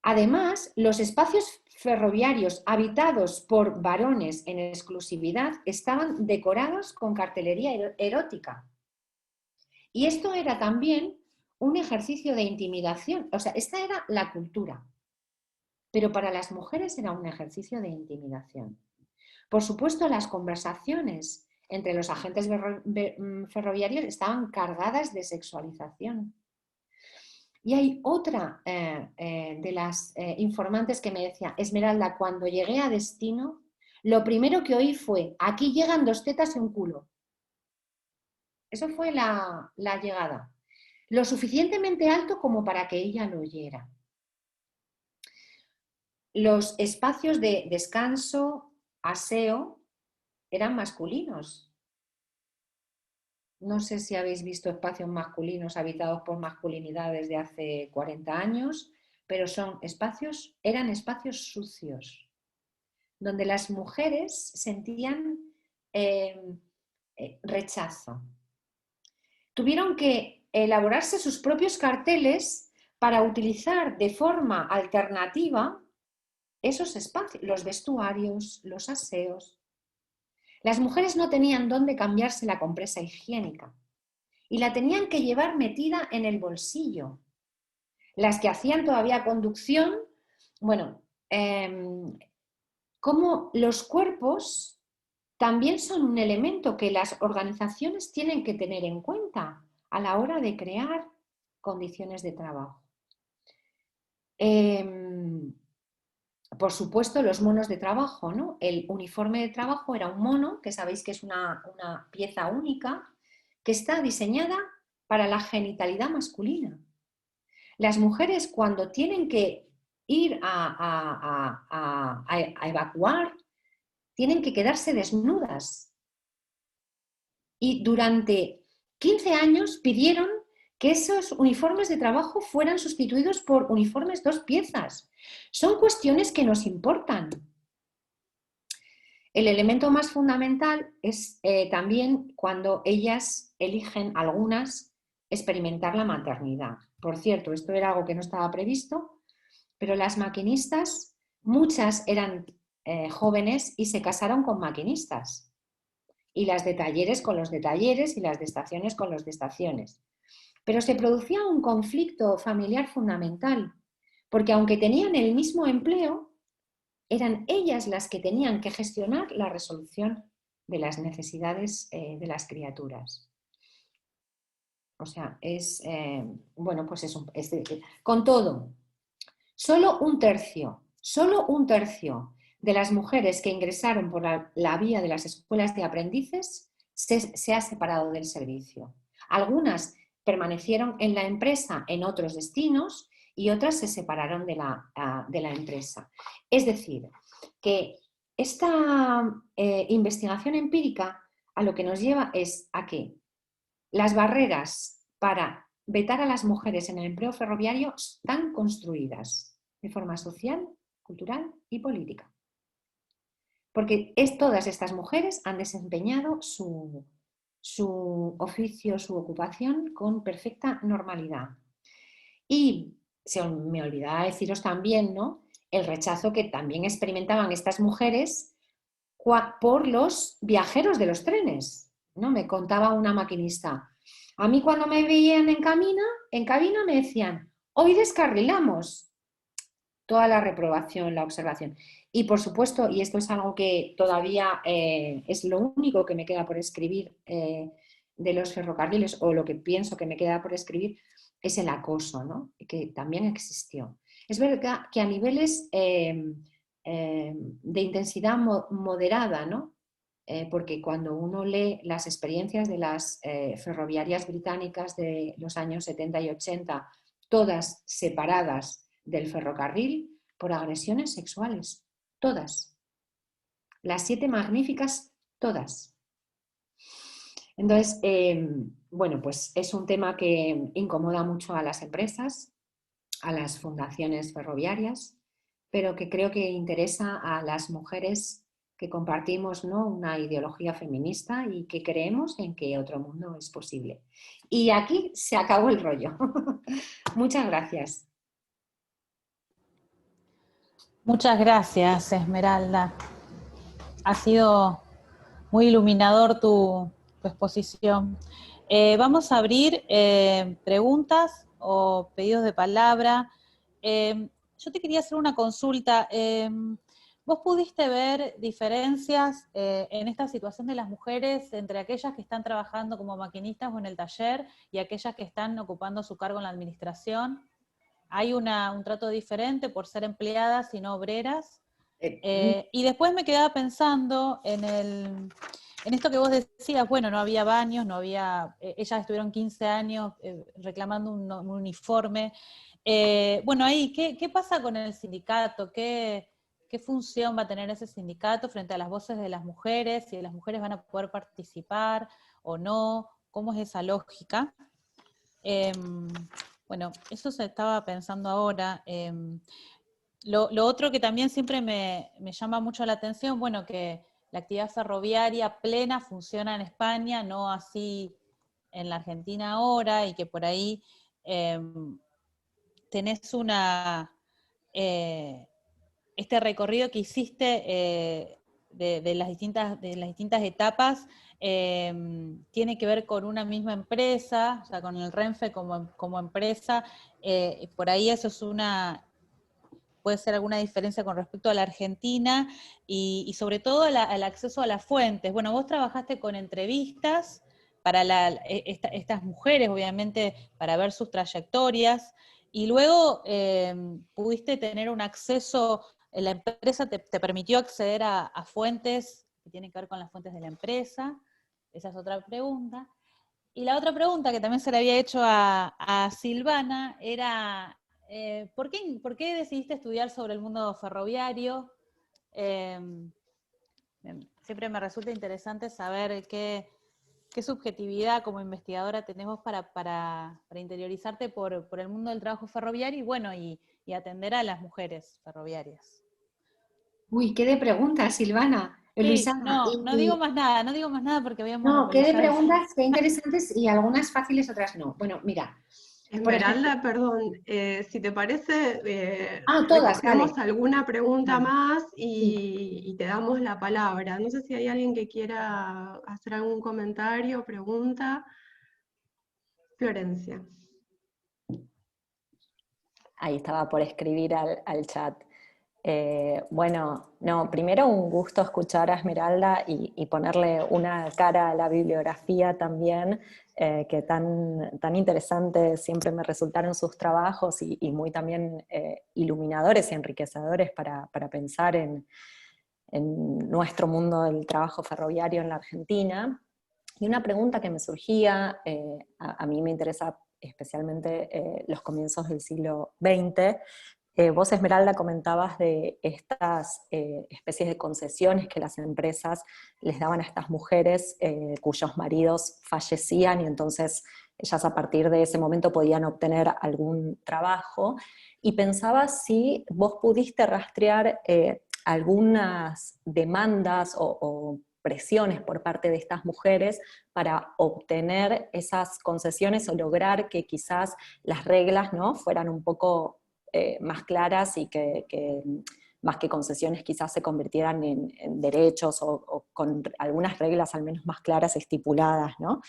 Además, los espacios ferroviarios habitados por varones en exclusividad estaban decorados con cartelería erótica. Y esto era también un ejercicio de intimidación. O sea, esta era la cultura. Pero para las mujeres era un ejercicio de intimidación. Por supuesto, las conversaciones entre los agentes ferroviarios estaban cargadas de sexualización. Y hay otra de las informantes que me decía, Esmeralda, cuando llegué a destino, lo primero que oí fue, aquí llegan 2 tetas y un culo. Eso fue la llegada. Lo suficientemente alto como para que ella lo oyera. Los espacios de descanso, aseo, eran masculinos. No sé si habéis visto espacios masculinos habitados por masculinidades de hace 40 años, pero eran espacios sucios, donde las mujeres sentían rechazo. tuvieron que elaborarse sus propios carteles para utilizar de forma alternativa esos espacios, los vestuarios, los aseos. Las mujeres no tenían dónde cambiarse la compresa higiénica y la tenían que llevar metida en el bolsillo. Las que hacían todavía conducción, bueno, como los cuerpos también son un elemento que las organizaciones tienen que tener en cuenta a la hora de crear condiciones de trabajo. Por supuesto, los monos de trabajo, ¿no? El uniforme de trabajo era un mono, que sabéis que es una pieza única, que está diseñada para la genitalidad masculina. Las mujeres, cuando tienen que ir a evacuar, tienen que quedarse desnudas. Y durante 15 años pidieron que esos uniformes de trabajo fueran sustituidos por uniformes 2 piezas. Son cuestiones que nos importan. El elemento más fundamental es también cuando ellas eligen, algunas, experimentar la maternidad. Por cierto, esto era algo que no estaba previsto, pero las maquinistas, muchas eran jóvenes y se casaron con maquinistas. Y las de talleres con los de talleres y las de estaciones con los de estaciones. Pero se producía un conflicto familiar fundamental, porque aunque tenían el mismo empleo, eran ellas las que tenían que gestionar la resolución de las necesidades de las criaturas. O sea, bueno, pues eso, con todo, solo un tercio de las mujeres que ingresaron por la vía de las escuelas de aprendices se ha separado del servicio. Algunas permanecieron en la empresa en otros destinos y otras se separaron de la empresa. Es decir, que esta investigación empírica a lo que nos lleva es a que las barreras para vetar a las mujeres en el empleo ferroviario están construidas de forma social, cultural y política. Porque todas estas mujeres han desempeñado su oficio, su ocupación con perfecta normalidad. Y me olvidaba deciros también, ¿no?, el rechazo que también experimentaban estas mujeres por los viajeros de los trenes, ¿no? Me contaba una maquinista. A mí cuando me veían en cabina me decían, hoy descarrilamos. Toda la reprobación, la observación. Y por supuesto, y esto es algo que todavía es lo único que me queda por escribir de los ferrocarriles, o lo que pienso que me queda por escribir, es el acoso, ¿no?, que también existió. Es verdad que a niveles de intensidad moderada, ¿no? Porque cuando uno lee las experiencias de las ferroviarias británicas de los años 70 y 80, todas separadas del ferrocarril por agresiones sexuales, todas. Las 7 magníficas, todas. Entonces, bueno, pues es un tema que incomoda mucho a las empresas, a las fundaciones ferroviarias, pero que creo que interesa a las mujeres que compartimos, ¿no?, una ideología feminista y que creemos en que otro mundo es posible. Y aquí se acabó el rollo. Muchas gracias. Muchas gracias, Esmeralda. Ha sido muy iluminador tu exposición. Vamos a abrir preguntas o pedidos de palabra. Yo te quería hacer una consulta. ¿Vos pudiste ver diferencias en esta situación de las mujeres entre aquellas que están trabajando como maquinistas o en el taller y aquellas que están ocupando su cargo en la administración? ¿Hay un trato diferente por ser empleadas y no obreras? Y después me quedaba pensando en esto que vos decías, bueno, no había baños, no había, ellas estuvieron 15 años reclamando un uniforme. Bueno, ahí, ¿qué pasa con el sindicato? ¿Qué función va a tener ese sindicato frente a las voces de las mujeres? Si las mujeres van a poder participar o no, ¿cómo es esa lógica? Bueno, eso se estaba pensando ahora. Lo otro que también siempre me llama mucho la atención, bueno, que la actividad ferroviaria plena funciona en España, no así en la Argentina ahora y que por ahí tenés este recorrido que hiciste de las distintas etapas, tiene que ver con una misma empresa, o sea, con el Renfe como empresa, por ahí eso es puede ser alguna diferencia con respecto a la Argentina, y sobre todo el acceso a las fuentes. Bueno, vos trabajaste con entrevistas para estas mujeres, obviamente, para ver sus trayectorias, y luego pudiste tener un acceso, la empresa te permitió acceder a fuentes que tienen que ver con las fuentes de la empresa. Esa es otra pregunta. Y la otra pregunta que también se le había hecho a Silvana era, ¿por qué decidiste estudiar sobre el mundo ferroviario? Siempre me resulta interesante saber qué subjetividad como investigadora tenemos para interiorizarte por el mundo del trabajo ferroviario y bueno, y atender a las mujeres ferroviarias. Uy, qué de preguntas, Silvana. Sí, Luisa, no digo más nada porque voy a no, qué de monopolizar. preguntas, qué interesantes y algunas fáciles, otras no. Bueno, mira, por ejemplo, Esmeralda, perdón, si te parece, todas, vale. recogemos alguna pregunta Vale, más sí. y te damos la palabra. No sé si hay alguien que quiera hacer algún comentario o pregunta. Florencia. Ahí estaba por escribir al chat. Bueno, no, primero un gusto escuchar a Esmeralda y ponerle una cara a la bibliografía también, que tan interesante siempre me resultaron sus trabajos y muy también iluminadores y enriquecedores para pensar en nuestro mundo del trabajo ferroviario en la Argentina. Y una pregunta que me surgía, a mí me interesa especialmente los comienzos del siglo XX. Vos, Esmeralda, comentabas de estas especies de concesiones que las empresas les daban a estas mujeres cuyos maridos fallecían y entonces ellas a partir de ese momento podían obtener algún trabajo. Y pensaba si vos pudiste rastrear algunas demandas o presiones por parte de estas mujeres para obtener esas concesiones o lograr que quizás las reglas, ¿no?, fueran un poco más claras y que más que concesiones quizás se convirtieran en derechos o con algunas reglas al menos más claras estipuladas, ¿no?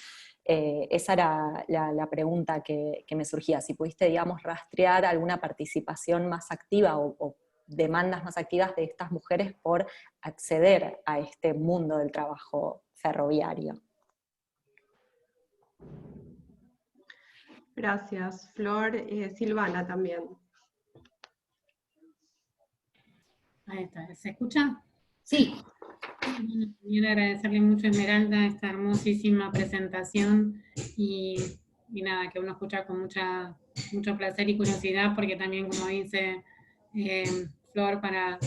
Esa era la pregunta que me surgía, si pudiste, digamos, rastrear alguna participación más activa o demandas más activas de estas mujeres por acceder a este mundo del trabajo ferroviario. Gracias, Flor. Silvana también. Ahí está, ¿se escucha? Sí. Bueno, también agradecerle mucho a Esmeralda esta hermosísima presentación y nada, que uno escucha con mucho placer y curiosidad, porque también, como dice Flor, para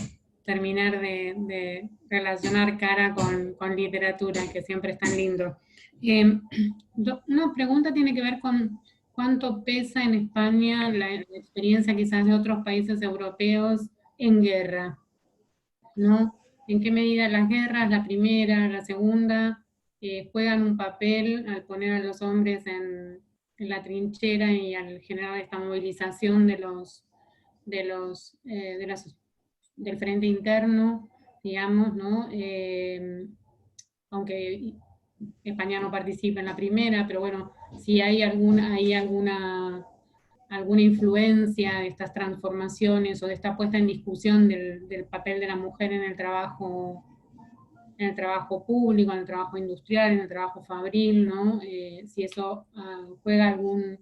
terminar de relacionar cara con literatura, que siempre es tan lindo. Una pregunta tiene que ver con cuánto pesa en España la experiencia quizás de otros países europeos en guerra, ¿no? ¿En qué medida las guerras, la primera, la segunda, juegan un papel al poner a los hombres en la trinchera y al generar esta movilización del frente interno, digamos, ¿no? Aunque España no participa en la primera, pero bueno, si hay alguna influencia de estas transformaciones o de esta puesta en discusión del papel de la mujer en el trabajo público, en el trabajo industrial, en el trabajo fabril, ¿no? Si eso juega algún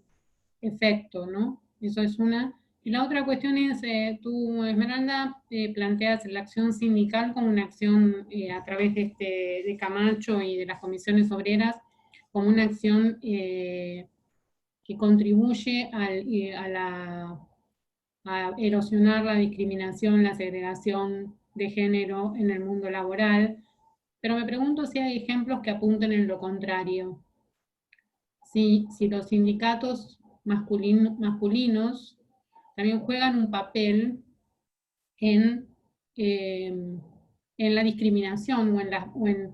efecto, ¿no? Eso es una. Y la otra cuestión es, tú, Esmeralda, planteas la acción sindical como una acción a través de Camacho y de las comisiones obreras, como una acción que contribuye a erosionar la discriminación, la segregación de género en el mundo laboral, pero me pregunto si hay ejemplos que apunten en lo contrario. Si los sindicatos masculinos también juegan un papel en la discriminación o en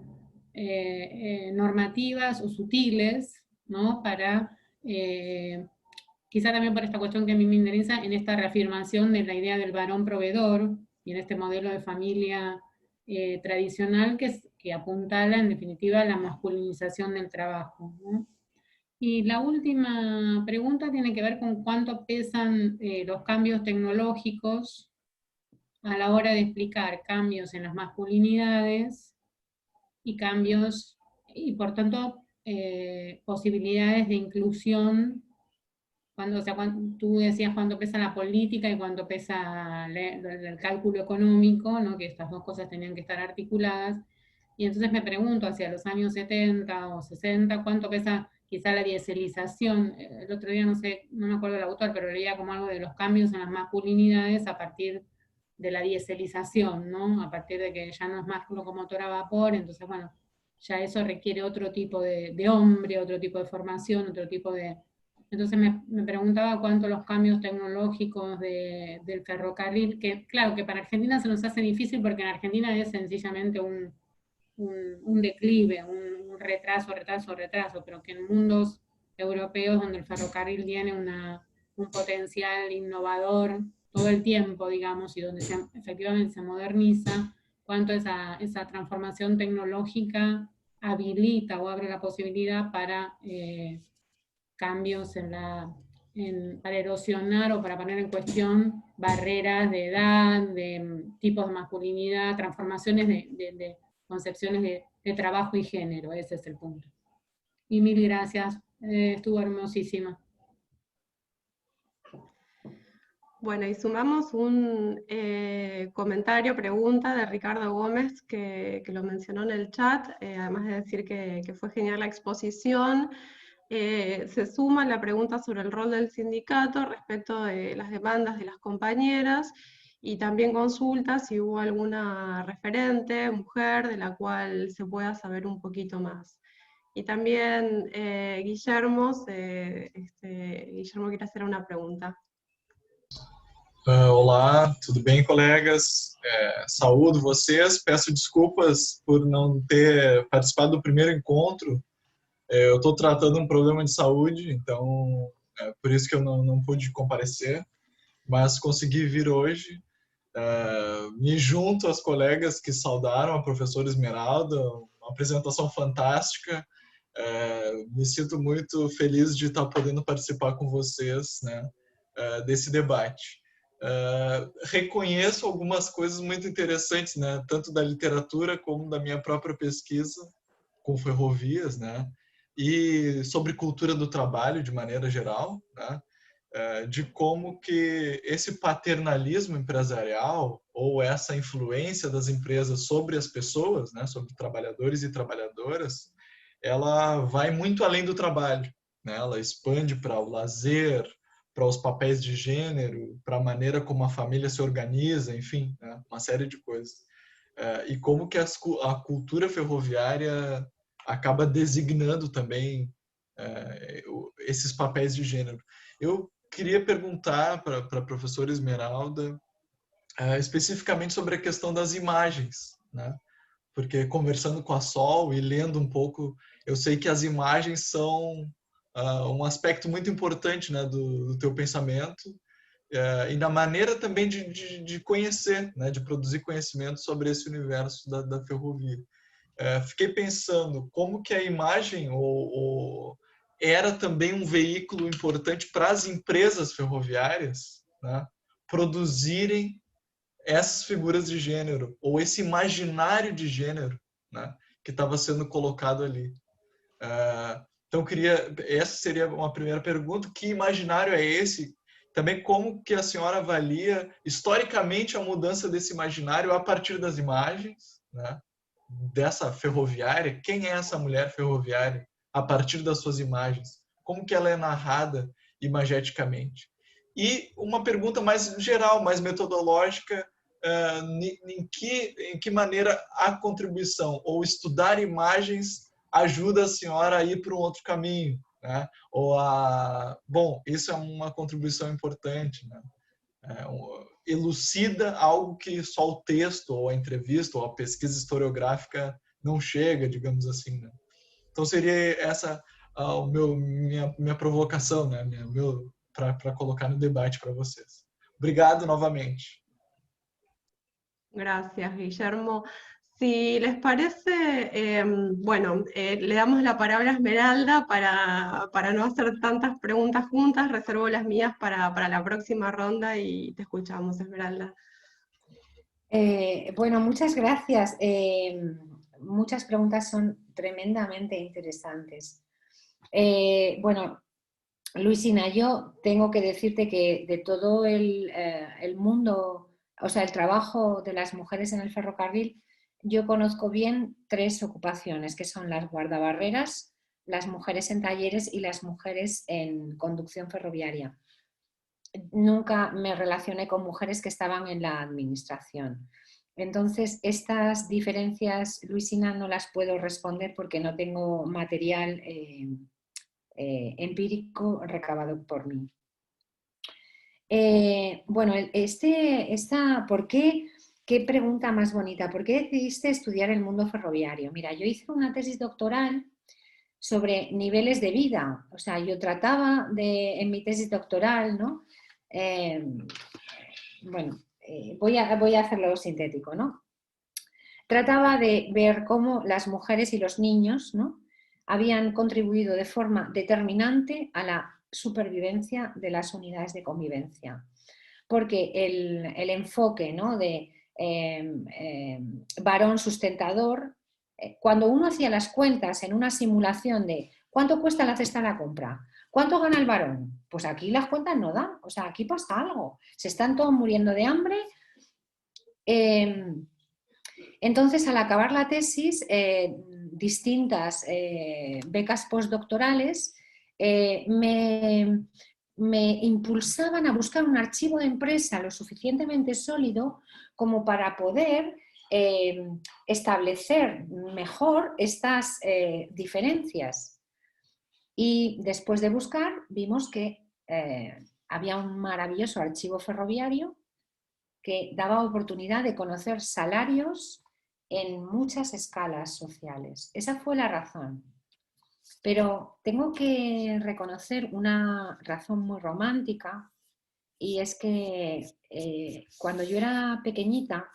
normativas o sutiles ¿no? Para, quizá también por esta cuestión que a mí me interesa, en esta reafirmación de la idea del varón proveedor y en este modelo de familia tradicional que apuntala en definitiva a la masculinización del trabajo, ¿no? Y la última pregunta tiene que ver con cuánto pesan los cambios tecnológicos a la hora de explicar cambios en las masculinidades y cambios, y por tanto posibilidades de inclusión, o sea, tú decías cuánto pesa la política y cuánto pesa el cálculo económico, ¿no? Que estas dos cosas tenían que estar articuladas, y entonces me pregunto, hacia los años 70 o 60, ¿cuánto pesa quizá la dieselización? El otro día no sé, no me acuerdo del autor, pero leía como algo de los cambios en las masculinidades a partir de la dieselización, ¿no? A partir de que ya no es más locomotor a vapor, entonces, bueno, ya eso requiere otro tipo de hombre, otro tipo de formación, otro tipo de... Entonces me preguntaba cuánto los cambios tecnológicos del ferrocarril, que claro, que para Argentina se nos hace difícil porque en Argentina es sencillamente un declive, un retraso, pero que en mundos europeos donde el ferrocarril tiene un potencial innovador todo el tiempo, digamos, y donde efectivamente se moderniza, cuánto esa transformación tecnológica habilita o abre la posibilidad para cambios para erosionar o para poner en cuestión barreras de edad, de tipos de masculinidad, transformaciones de concepciones de trabajo y género. Ese es el punto. Y mil gracias, estuvo hermosísima. Bueno, y sumamos un comentario, pregunta de Ricardo Gómez, que lo mencionó en el chat, además de decir que fue genial la exposición. Se suma la pregunta sobre el rol del sindicato respecto de las demandas de las compañeras, y también consulta si hubo alguna referente, mujer, de la cual se pueda saber un poquito más. Y también Guillermo quiere hacer una pregunta. Olá, tudo bem, colegas? Saúdo vocês, peço desculpas por não ter participado do primeiro encontro. Eu estou tratando um problema de saúde, então por isso que eu não pude comparecer, mas consegui vir hoje. Me junto às colegas que saudaram a professora Esmeralda, uma apresentação fantástica. Me sinto muito feliz de estar podendo participar com vocês, né, desse debate. Reconheço algumas coisas muito interessantes, né, tanto da literatura como da minha própria pesquisa com ferrovias, né, e sobre cultura do trabalho de maneira geral, né, de como que esse paternalismo empresarial ou essa influência das empresas sobre as pessoas, né, sobre trabalhadores e trabalhadoras, ela vai muito além do trabalho, né, ela expande para o lazer, para os papéis de gênero, para a maneira como a família se organiza, enfim, né, uma série de coisas. E como que a cultura ferroviária acaba designando também esses papéis de gênero. Eu queria perguntar para a professora Esmeralda especificamente sobre a questão das imagens, né? Porque conversando com a Sol e lendo um pouco, eu sei que as imagens são um aspecto muito importante, né, do teu pensamento e na maneira também de conhecer, né, de produzir conhecimento sobre esse universo da ferrovia. Fiquei pensando como que a imagem era também um veículo importante para as empresas ferroviárias, né, produzirem essas figuras de gênero, ou esse imaginário de gênero, né, que estava sendo colocado ali. Então, essa seria uma primeira pergunta, que imaginário é esse? Também como que a senhora avalia, historicamente, a mudança desse imaginário a partir das imagens, né, dessa ferroviária? Quem é essa mulher ferroviária a partir das suas imagens? Como que ela é narrada imageticamente? E uma pergunta mais geral, mais metodológica, em que maneira a contribuição ou estudar imagens ajuda a senhora a ir para um outro caminho, né? Bom, isso é uma contribuição importante, né? Elucida algo que só o texto, ou a entrevista, ou a pesquisa historiográfica não chega, digamos assim, né? Então seria essa minha provocação, né? Para colocar no debate para vocês. Obrigado novamente. Gracias, Guillermo. Si les parece, bueno, le damos la palabra a Esmeralda para no hacer tantas preguntas juntas. Reservo las mías para la próxima ronda y te escuchamos, Esmeralda. Bueno, muchas gracias. Muchas preguntas son tremendamente interesantes. Bueno, Luisina, yo tengo que decirte que de todo el mundo, o sea, el trabajo de las mujeres en el ferrocarril, yo conozco bien 3 ocupaciones, que son las guardabarreras, las mujeres en talleres y las mujeres en conducción ferroviaria. Nunca me relacioné con mujeres que estaban en la administración. Entonces, estas diferencias, Luisina, no las puedo responder porque no tengo material empírico recabado por mí. Bueno, ¿por qué? ¿Qué pregunta más bonita? ¿Por qué decidiste estudiar el mundo ferroviario? Mira, yo hice una tesis doctoral sobre niveles de vida. O sea, yo trataba en mi tesis doctoral, ¿no? Bueno, voy a hacerlo sintético, ¿no? Trataba de ver cómo las mujeres y los niños, ¿no?, habían contribuido de forma determinante a la supervivencia de las unidades de convivencia. Porque el enfoque, ¿no?, de varón sustentador, cuando uno hacía las cuentas en una simulación de cuánto cuesta la cesta de la compra, ¿cuánto gana el varón? Pues aquí las cuentas no dan, o sea, aquí pasa algo, se están todos muriendo de hambre. Entonces, al acabar la tesis, distintas becas postdoctorales me impulsaban a buscar un archivo de empresa lo suficientemente sólido como para poder establecer mejor estas diferencias. Y después de buscar, vimos que había un maravilloso archivo ferroviario que daba oportunidad de conocer salarios en muchas escalas sociales. Esa fue la razón. Pero tengo que reconocer una razón muy romántica, y es que cuando yo era pequeñita,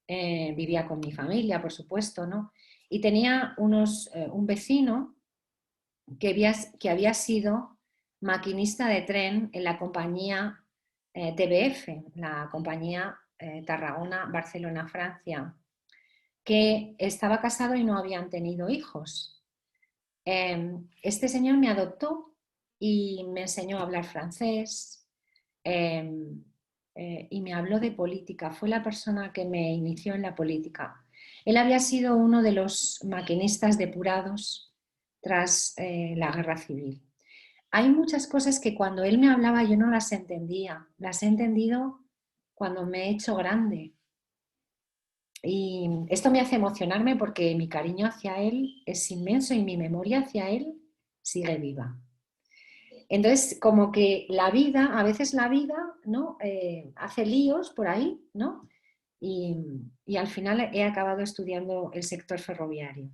vivía con mi familia, por supuesto, ¿no?, y tenía un vecino que había sido maquinista de tren en la compañía TBF, la compañía Tarragona-Barcelona-Francia, que estaba casado y no habían tenido hijos. Este señor me adoptó y me enseñó a hablar francés y me habló de política. Fue la persona que me inició en la política. Él había sido uno de los maquinistas depurados tras la guerra civil. Hay muchas cosas que cuando él me hablaba yo no las entendía. Las he entendido cuando me he hecho grande. Y esto me hace emocionarme porque mi cariño hacia él es inmenso y mi memoria hacia él sigue viva. Entonces, como que la vida, a veces la vida, ¿no?, hace líos por ahí, ¿no? Y al final he acabado estudiando el sector ferroviario.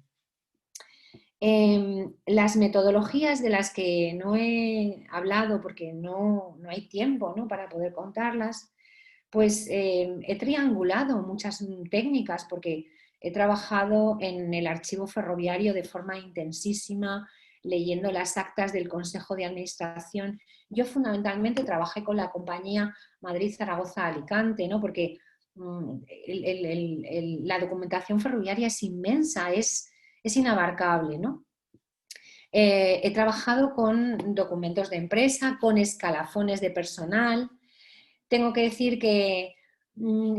Las metodologías de las que no he hablado porque no hay tiempo, ¿no?, para poder contarlas, pues he triangulado muchas técnicas porque he trabajado en el archivo ferroviario de forma intensísima, leyendo las actas del Consejo de Administración. Yo fundamentalmente trabajé con la compañía Madrid-Zaragoza-Alicante, ¿no?, porque la documentación ferroviaria es inmensa, es inabarcable, ¿no? He trabajado con documentos de empresa, con escalafones de personal. Tengo que decir que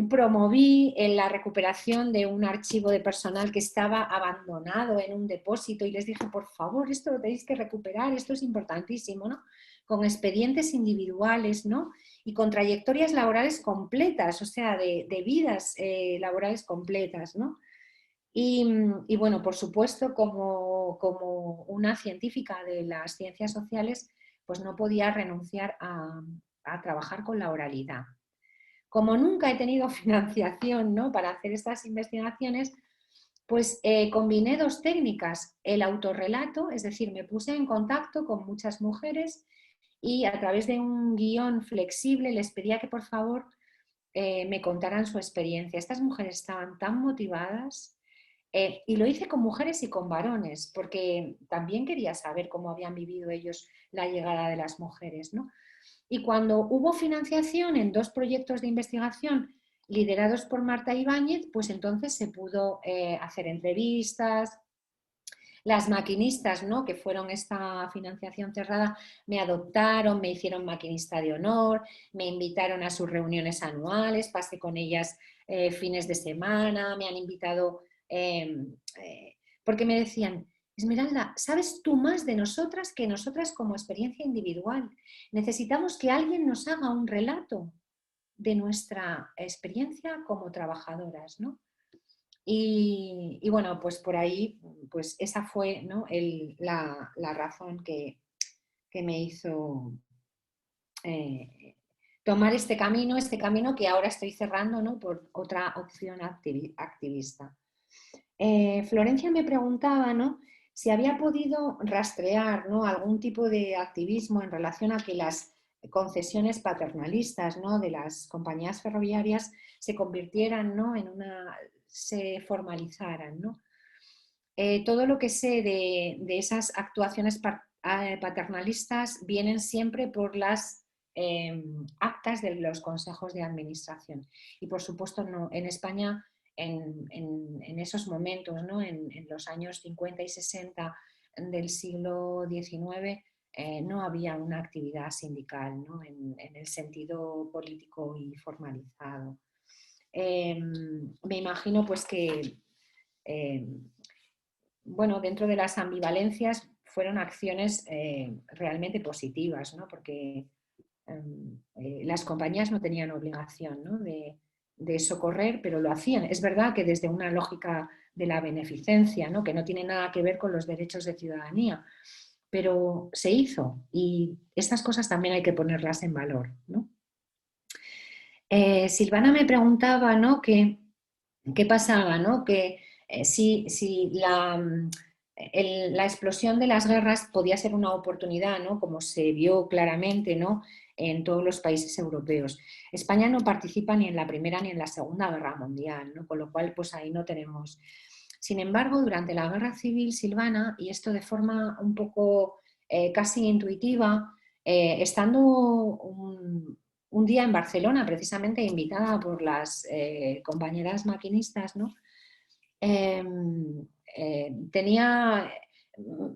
promoví la recuperación de un archivo de personal que estaba abandonado en un depósito y les dije, por favor, esto lo tenéis que recuperar, esto es importantísimo, ¿no?, con expedientes individuales, ¿no?, y con trayectorias laborales completas, o sea, de vidas laborales completas, ¿no? Y bueno, por supuesto, como una científica de las ciencias sociales, pues no podía renunciar a trabajar con la oralidad. Como nunca he tenido financiación, ¿no?, para hacer estas investigaciones, Pues combiné dos técnicas, el autorrelato, es decir, me puse en contacto con muchas mujeres y a través de un guión flexible les pedía que por favor me contaran su experiencia. Estas mujeres estaban tan motivadas y lo hice con mujeres y con varones, porque también quería saber cómo habían vivido ellos la llegada de las mujeres, ¿no? Y cuando hubo financiación en 2 proyectos de investigación liderados por Marta Ibáñez, pues entonces se pudo hacer entrevistas. Las maquinistas, ¿no?, que fueron esta financiación cerrada, me adoptaron, me hicieron maquinista de honor, me invitaron a sus reuniones anuales, pasé con ellas fines de semana, me han invitado porque me decían, Esmeralda, ¿sabes tú más de nosotras que nosotras como experiencia individual? Necesitamos que alguien nos haga un relato de nuestra experiencia como trabajadoras, ¿no? Y bueno, pues por ahí, pues esa fue, ¿no?, la razón que me hizo tomar este camino que ahora estoy cerrando, ¿no?, por otra opción activista. Florencia me preguntaba, ¿no?, si había podido rastrear, ¿no?, algún tipo de activismo en relación a que las concesiones paternalistas, ¿no?, de las compañías ferroviarias se convirtieran, ¿no?, se formalizaran, ¿no? Todo lo que sé de esas actuaciones paternalistas vienen siempre por las actas de los consejos de administración. Y por supuesto no, en España en esos momentos, ¿no?, en los años 50 y 60 del siglo XIX, no había una actividad sindical, ¿no?, en el sentido político y formalizado. Me imagino pues que bueno, dentro de las ambivalencias fueron acciones realmente positivas, ¿no?, porque las compañías no tenían obligación, ¿no?, de socorrer, pero lo hacían. Es verdad que desde una lógica de la beneficencia, ¿no?, que no tiene nada que ver con los derechos de ciudadanía, pero se hizo y estas cosas también hay que ponerlas en valor, ¿no? Silvana me preguntaba, ¿no?, qué pasaba, ¿no?, que si la explosión de las guerras podía ser una oportunidad, ¿no?, como se vio claramente, ¿no?, en todos los países europeos. España no participa ni en la Primera ni en la Segunda Guerra Mundial, ¿no?, con lo cual pues ahí no tenemos. Sin embargo, durante la Guerra Civil, Silvana, y esto de forma un poco casi intuitiva, estando un día en Barcelona, precisamente invitada por las compañeras maquinistas, ¿no?,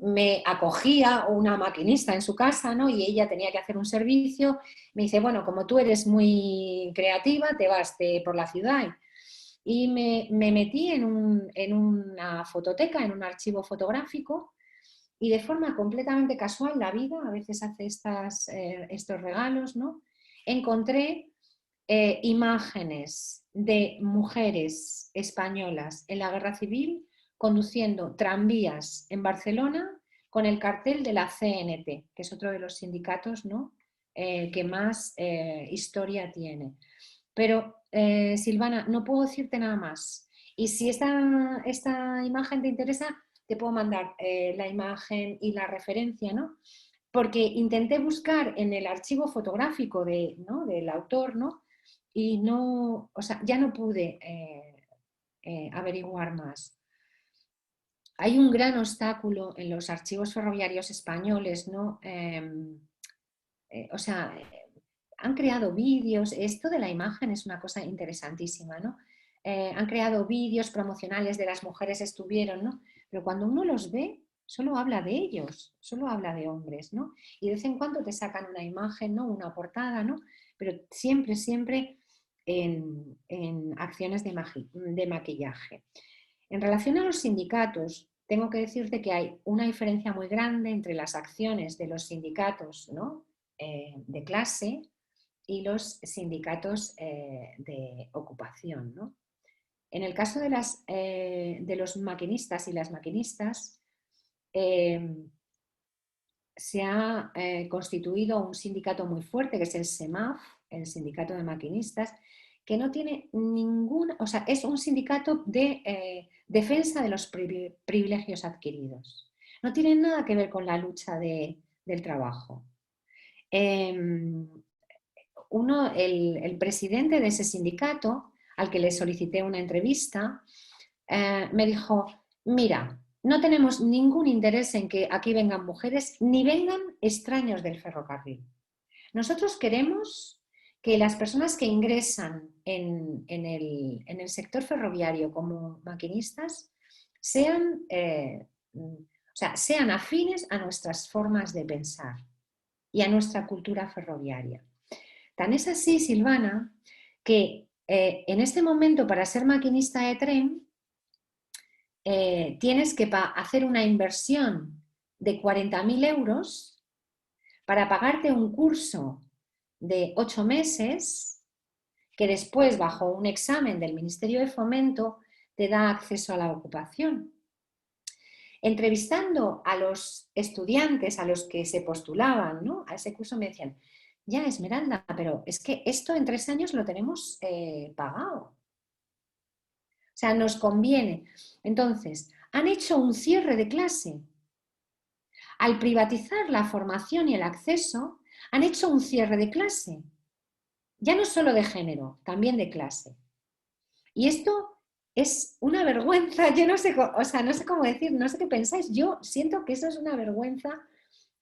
me acogía una maquinista en su casa, ¿no?, y ella tenía que hacer un servicio. Me dice, bueno, como tú eres muy creativa, te vas por la ciudad. Y me metí en una fototeca, en un archivo fotográfico, y de forma completamente casual, la vida a veces hace estos regalos, ¿no?, encontré imágenes de mujeres españolas en la Guerra Civil conduciendo tranvías en Barcelona con el cartel de la CNT, que es otro de los sindicatos, ¿no?, que más historia tiene. Pero, Silvana, no puedo decirte nada más. Y si esta imagen te interesa, te puedo mandar la imagen y la referencia, ¿no?, porque intenté buscar en el archivo fotográfico del autor, ¿no?, y no, o sea, ya no pude averiguar más. Hay un gran obstáculo en los archivos ferroviarios españoles, ¿no? O sea, han creado vídeos, esto de la imagen es una cosa interesantísima, ¿no? Han creado vídeos promocionales de las mujeres estuvieron, ¿no? Pero cuando uno los ve, solo habla de ellos, solo habla de hombres, ¿no? Y de vez en cuando te sacan una imagen, ¿no?, una portada, ¿no? Pero siempre, siempre en acciones de maquillaje. En relación a los sindicatos, tengo que decirte que hay una diferencia muy grande entre las acciones de los sindicatos, ¿no?, de clase y los sindicatos de ocupación, ¿no? En el caso de los maquinistas y las maquinistas, se ha constituido un sindicato muy fuerte, que es el SEMAF, el Sindicato de Maquinistas, que no tiene ninguna, o sea, es un sindicato de defensa de los privilegios adquiridos. No tiene nada que ver con la lucha del trabajo. El presidente de ese sindicato, al que le solicité una entrevista, me dijo, mira, no tenemos ningún interés en que aquí vengan mujeres ni vengan extraños del ferrocarril. Nosotros queremos que las personas que ingresan en el sector ferroviario como maquinistas sean afines a nuestras formas de pensar y a nuestra cultura ferroviaria. Tan es así, Silvana, que en este momento para ser maquinista de tren tienes que hacer una inversión de 40.000 euros para pagarte un curso de 8 meses que después, bajo un examen del Ministerio de Fomento, te da acceso a la ocupación. Entrevistando a los estudiantes, a los que se postulaban, ¿no?, a ese curso, me decían, ya, Esmeralda, pero es que esto en 3 años lo tenemos pagado. O sea, nos conviene. Entonces, han hecho un cierre de clase. Al privatizar la formación y el acceso, han hecho un cierre de clase. Ya no solo de género, también de clase. Y esto es una vergüenza. Yo no sé, o sea, no sé cómo decir, no sé qué pensáis. Yo siento que eso es una vergüenza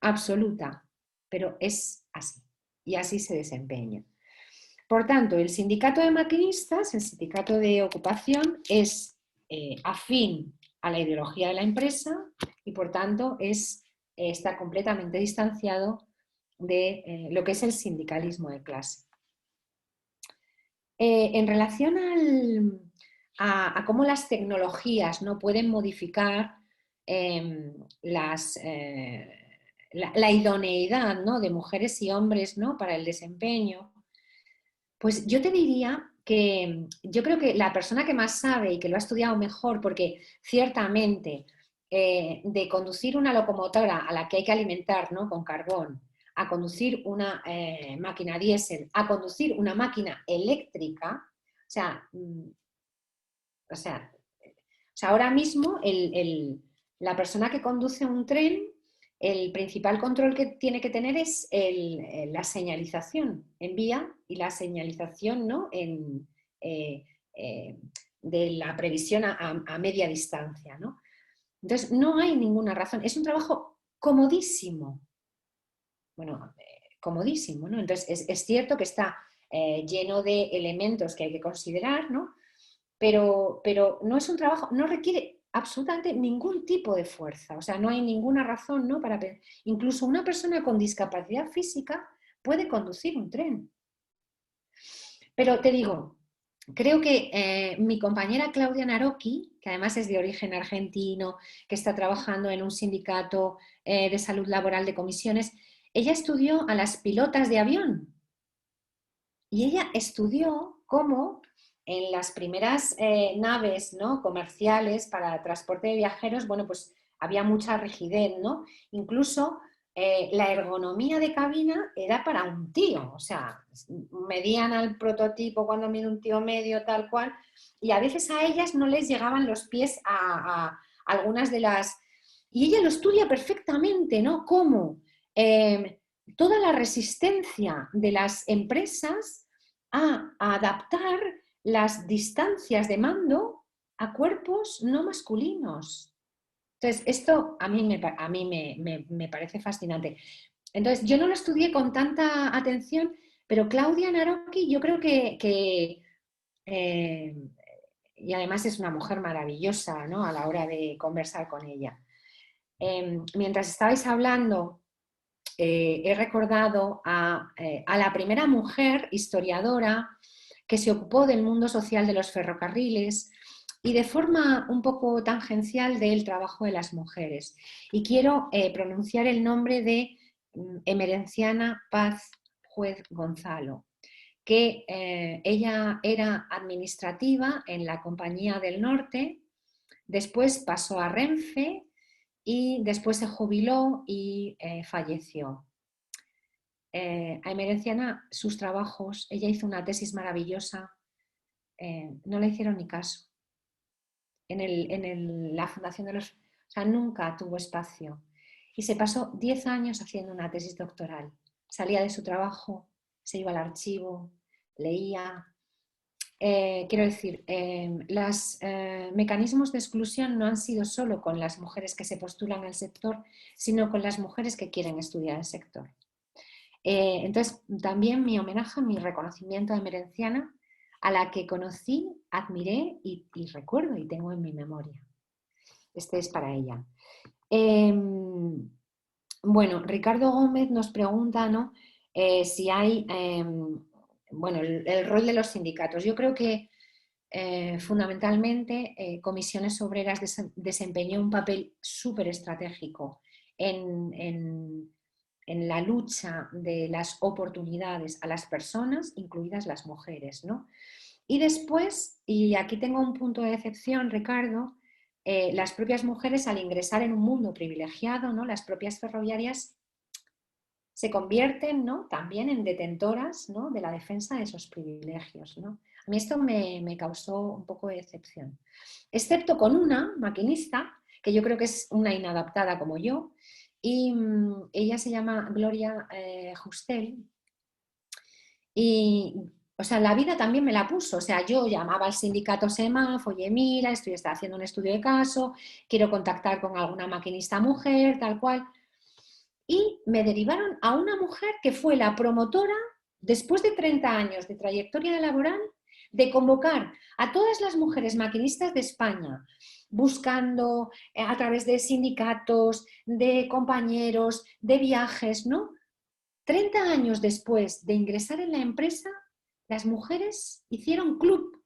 absoluta, pero es así. Y así se desempeña. Por tanto, el sindicato de maquinistas, el sindicato de ocupación, es afín a la ideología de la empresa y, por tanto, está completamente distanciado de lo que es el sindicalismo de clase. En relación a cómo las tecnologías no pueden modificar la idoneidad, ¿no?, de mujeres y hombres, ¿no?, para el desempeño, pues yo te diría que yo creo que la persona que más sabe y que lo ha estudiado mejor, porque ciertamente de conducir una locomotora a la que hay que alimentar, ¿no?, con carbón, a conducir una máquina diésel, a conducir una máquina eléctrica, o sea, ahora mismo la persona que conduce un tren, el principal control que tiene que tener es la señalización en vía y la señalización, ¿no?, de la previsión a media distancia, ¿no? Entonces, no hay ninguna razón. Es un trabajo comodísimo. Bueno, comodísimo, ¿no? Entonces, es cierto que está lleno de elementos que hay que considerar, ¿no? Pero no es un trabajo, no requiere absolutamente ningún tipo de fuerza, o sea, no hay ninguna razón, ¿no?, para incluso una persona con discapacidad física puede conducir un tren. Pero te digo, creo que mi compañera Claudia Narocchi, que además es de origen argentino, que está trabajando en un sindicato de salud laboral de comisiones, ella estudió a las pilotas de avión y ella estudió cómo en las primeras naves, ¿no?, comerciales para transporte de viajeros, bueno, pues había mucha rigidez, ¿no? Incluso la ergonomía de cabina era para un tío, o sea, medían al prototipo cuando mide un tío medio, tal cual, y a veces a ellas no les llegaban los pies a algunas de las... Y ella lo estudia perfectamente, ¿no? Cómo toda la resistencia de las empresas a adaptar las distancias de mando a cuerpos no masculinos. Entonces, esto a mí me parece fascinante. Entonces, yo no lo estudié con tanta atención, pero Claudia Narocchi yo creo que y además es una mujer maravillosa, ¿no?, a la hora de conversar con ella. Mientras estabais hablando, he recordado a la primera mujer historiadora que se ocupó del mundo social de los ferrocarriles y de forma un poco tangencial del trabajo de las mujeres. Y quiero pronunciar el nombre de Emerenciana Paz Juez Gonzalo, que ella era administrativa en la Compañía del Norte, después pasó a Renfe y después se jubiló y falleció. A Emerenciana, sus trabajos, ella hizo una tesis maravillosa no le hicieron ni caso. La Fundación de los... O sea, nunca tuvo espacio. Y se pasó 10 años haciendo una tesis doctoral. Salía de su trabajo, se iba al archivo, leía. Quiero decir, los mecanismos de exclusión no han sido solo con las mujeres que se postulan al sector, sino con las mujeres que quieren estudiar el sector. Entonces, también mi homenaje, mi reconocimiento a Emerenciana, a la que conocí, admiré y recuerdo y tengo en mi memoria. Este es para ella. Bueno, Ricardo Gómez nos pregunta, ¿no? Si hay, bueno, el rol de los sindicatos. Yo creo que fundamentalmente Comisiones Obreras desempeñó un papel súper estratégico en la lucha de las oportunidades a las personas, incluidas las mujeres, ¿no? Y después, y aquí tengo un punto de excepción, Ricardo, las propias mujeres al ingresar en un mundo privilegiado, ¿no? Las propias ferroviarias se convierten, ¿no? También en detentoras, ¿no? De la defensa de esos privilegios, ¿no? A mí esto me causó un poco de decepción, excepto con una maquinista, que yo creo que es una inadaptada como yo, y ella se llama Gloria Justel, y o sea, la vida también me la puso. O sea, yo llamaba al sindicato SEMAF, oye, mira, estoy haciendo un estudio de caso, quiero contactar con alguna maquinista mujer, tal cual. Y me derivaron a una mujer que fue la promotora, después de 30 años de trayectoria laboral, de convocar a todas las mujeres maquinistas de España, buscando a través de sindicatos, de compañeros, de viajes, ¿no? 30 años después de ingresar en la empresa, las mujeres hicieron club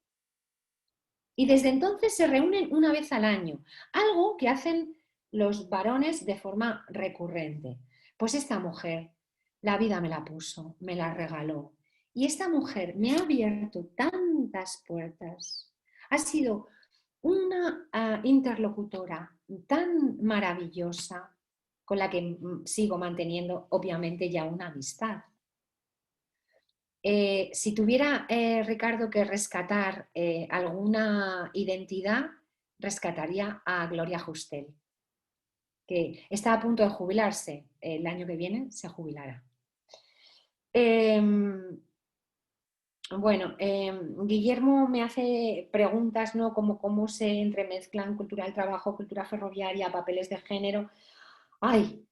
y desde entonces se reúnen una vez al año, algo que hacen los varones de forma recurrente. Pues esta mujer, la vida me la puso, me la regaló. Y esta mujer me ha abierto tantas puertas. Ha sido una interlocutora tan maravillosa con la que sigo manteniendo, obviamente, ya una amistad. Si tuviera, Ricardo, que rescatar alguna identidad, rescataría a Gloria Justel, que está a punto de jubilarse. El año que viene se jubilará. Bueno, Guillermo me hace preguntas, ¿no? Como cómo se entremezclan cultura del trabajo, cultura ferroviaria, papeles de género. ¡Ay!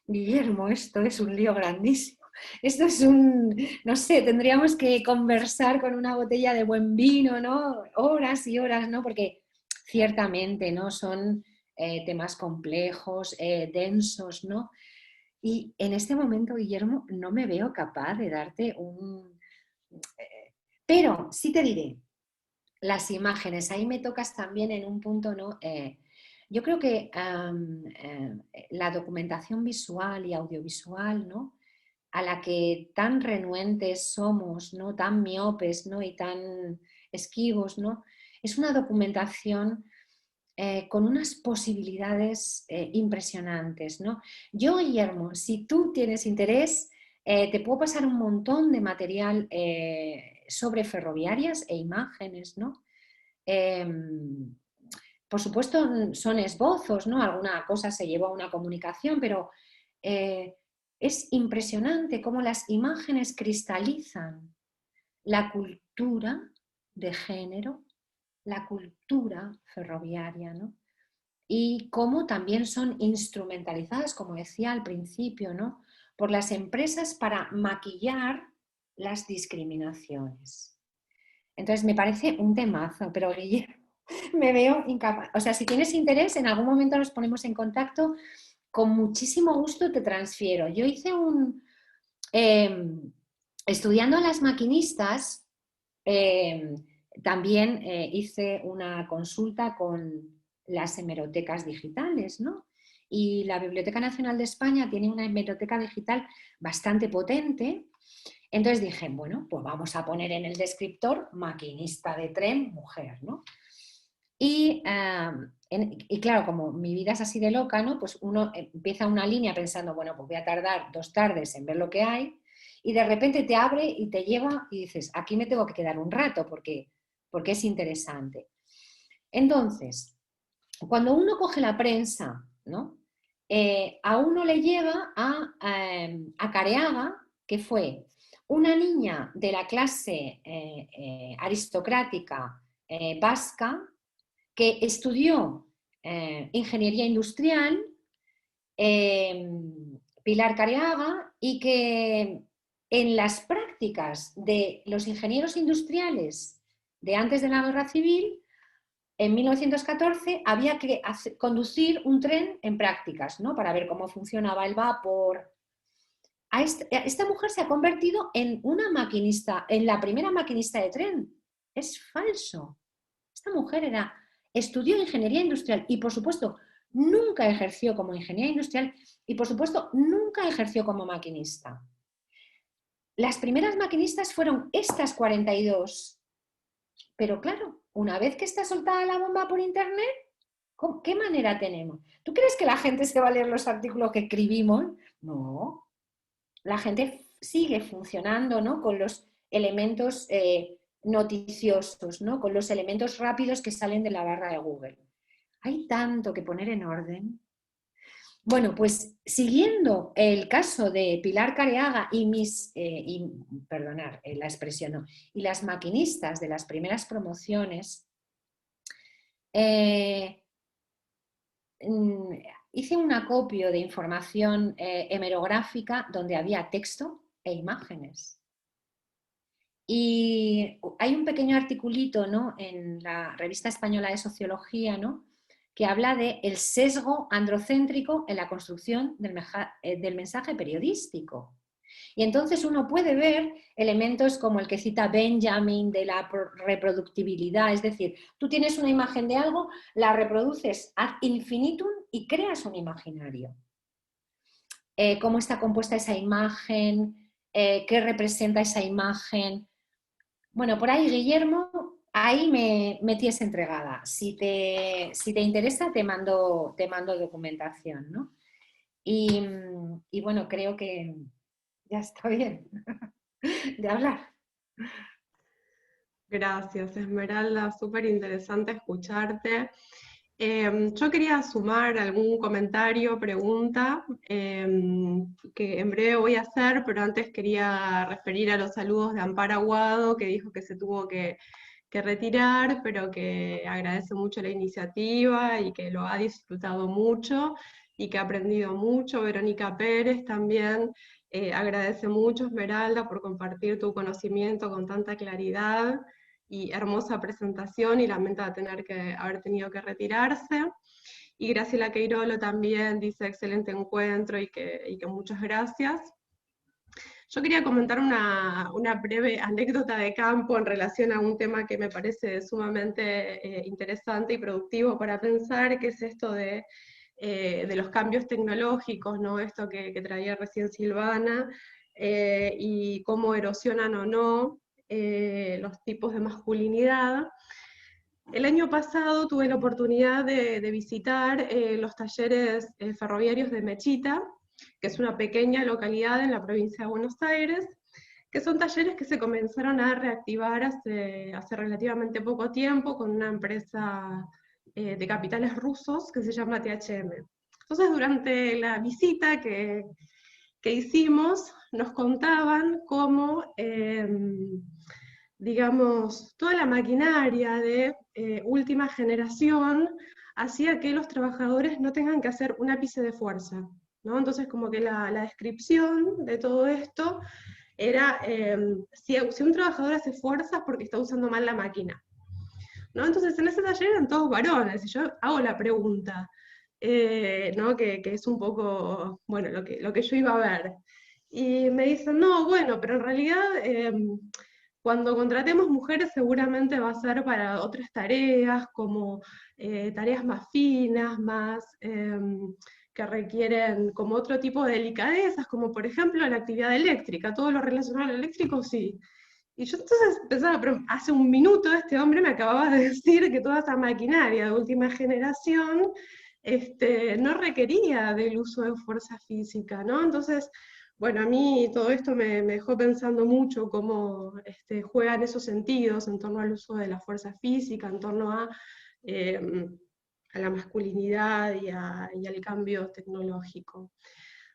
Guillermo, esto es un lío grandísimo. Esto es no sé, tendríamos que conversar con una botella de buen vino, ¿no? Horas y horas, ¿no? Porque ciertamente, ¿no? Son temas complejos, densos, ¿no? Y en este momento, Guillermo, no me veo capaz de darte pero sí te diré, las imágenes, ahí me tocas también en un punto, ¿no? Yo creo que la documentación visual y audiovisual, ¿no? A la que tan renuentes somos, ¿no? Tan miopes, ¿no? Y tan esquivos, ¿no? Es una documentación con unas posibilidades impresionantes, ¿no? Yo, Guillermo, si tú tienes interés, te puedo pasar un montón de material sobre ferroviarias e imágenes, ¿no? Por supuesto, son esbozos, ¿no? Alguna cosa se llevó a una comunicación, pero es impresionante cómo las imágenes cristalizan la cultura de género, la cultura ferroviaria, ¿no? Y cómo también son instrumentalizadas, como decía al principio, ¿no? Por las empresas para maquillar las discriminaciones. Entonces me parece un temazo, pero Guillermo, me veo incapaz. O sea, si tienes interés, en algún momento nos ponemos en contacto, con muchísimo gusto te transfiero. Yo hice estudiando a las maquinistas, también hice una consulta con las hemerotecas digitales, ¿no? Y la Biblioteca Nacional de España tiene una hemeroteca digital bastante potente. Entonces dije, bueno, pues vamos a poner en el descriptor maquinista de tren, mujer, ¿no? Y claro, como mi vida es así de loca, ¿no? Pues uno empieza una línea pensando, bueno, pues voy a tardar 2 tardes en ver lo que hay, y de repente te abre y te lleva y dices, aquí me tengo que quedar un rato porque es interesante. Entonces, cuando uno coge la prensa, ¿no? A uno le lleva a Careaga, que fue una niña de la clase aristocrática vasca que estudió ingeniería industrial, Pilar Careaga, y que en las prácticas de los ingenieros industriales de antes de la Guerra Civil, en 1914 había que conducir un tren en prácticas, ¿no? Para ver cómo funcionaba el vapor. Esta mujer se ha convertido en una maquinista, en la primera maquinista de tren. Es falso. Esta mujer estudió ingeniería industrial y, por supuesto, nunca ejerció como ingeniera industrial y, por supuesto, nunca ejerció como maquinista. Las primeras maquinistas fueron estas 42. Pero claro, una vez que está soltada la bomba por internet, ¿qué manera tenemos? ¿Tú crees que la gente se va a leer los artículos que escribimos? No. La gente sigue funcionando, ¿no? Con los elementos noticiosos, ¿no? Con los elementos rápidos que salen de la barra de Google. Hay tanto que poner en orden. Bueno, pues siguiendo el caso de Pilar Careaga y la expresión, ¿no? Y las maquinistas de las primeras promociones, hice un acopio de información hemerográfica donde había texto e imágenes. Y hay un pequeño articulito, ¿no? En la Revista Española de Sociología, ¿no? Que habla del sesgo androcéntrico en la construcción del mensaje periodístico. Y entonces uno puede ver elementos como el que cita Benjamin de la reproductibilidad, es decir, tú tienes una imagen de algo, la reproduces ad infinitum y creas un imaginario. ¿Cómo está compuesta esa imagen? ¿Qué representa esa imagen? Bueno, por ahí, Guillermo, ahí me tienes entregada. Si te interesa, te mando documentación, ¿no? Y bueno, creo que ya está bien de hablar. Gracias, Esmeralda, súper interesante escucharte. Yo quería sumar algún comentario, pregunta, que en breve voy a hacer, pero antes quería referir a los saludos de Amparo Aguado, que dijo que se tuvo que retirar, pero que agradece mucho la iniciativa y que lo ha disfrutado mucho y que ha aprendido mucho. Verónica Pérez también agradece mucho, Esmeralda, por compartir tu conocimiento con tanta claridad y hermosa presentación, y lamenta haber tenido que retirarse. Y Graciela Queirolo también dice excelente encuentro y que muchas gracias. Yo quería comentar una breve anécdota de campo en relación a un tema que me parece sumamente interesante y productivo para pensar, que es esto de los cambios tecnológicos, ¿no? Esto que traía recién Silvana, y cómo erosionan o no los tipos de masculinidad. El año pasado tuve la oportunidad de visitar los talleres ferroviarios de Mechita, que es una pequeña localidad en la provincia de Buenos Aires, que son talleres que se comenzaron a reactivar hace relativamente poco tiempo con una empresa de capitales rusos que se llama THM. Entonces, durante la visita que hicimos, nos contaban cómo, digamos, toda la maquinaria de última generación hacía que los trabajadores no tengan que hacer un ápice de fuerza, ¿no? Entonces, como que la descripción de todo esto era, si un trabajador hace fuerza es porque está usando mal la máquina, ¿no? Entonces, en ese taller eran todos varones, y yo hago la pregunta, ¿no? que es un poco, bueno, lo que yo iba a ver. Y me dicen, no, bueno, pero en realidad cuando contratemos mujeres seguramente va a ser para otras tareas, como tareas más finas, más que requieren como otro tipo de delicadezas, como por ejemplo la actividad eléctrica, todo lo relacionado al eléctrico, sí. Y yo entonces pensaba, pero hace un minuto este hombre me acababa de decir que toda esa maquinaria de última generación no requería del uso de fuerza física, ¿no? Entonces, Bueno, a mí todo esto me dejó pensando mucho cómo juegan esos sentidos en torno al uso de la fuerza física, en torno a la masculinidad y al cambio tecnológico.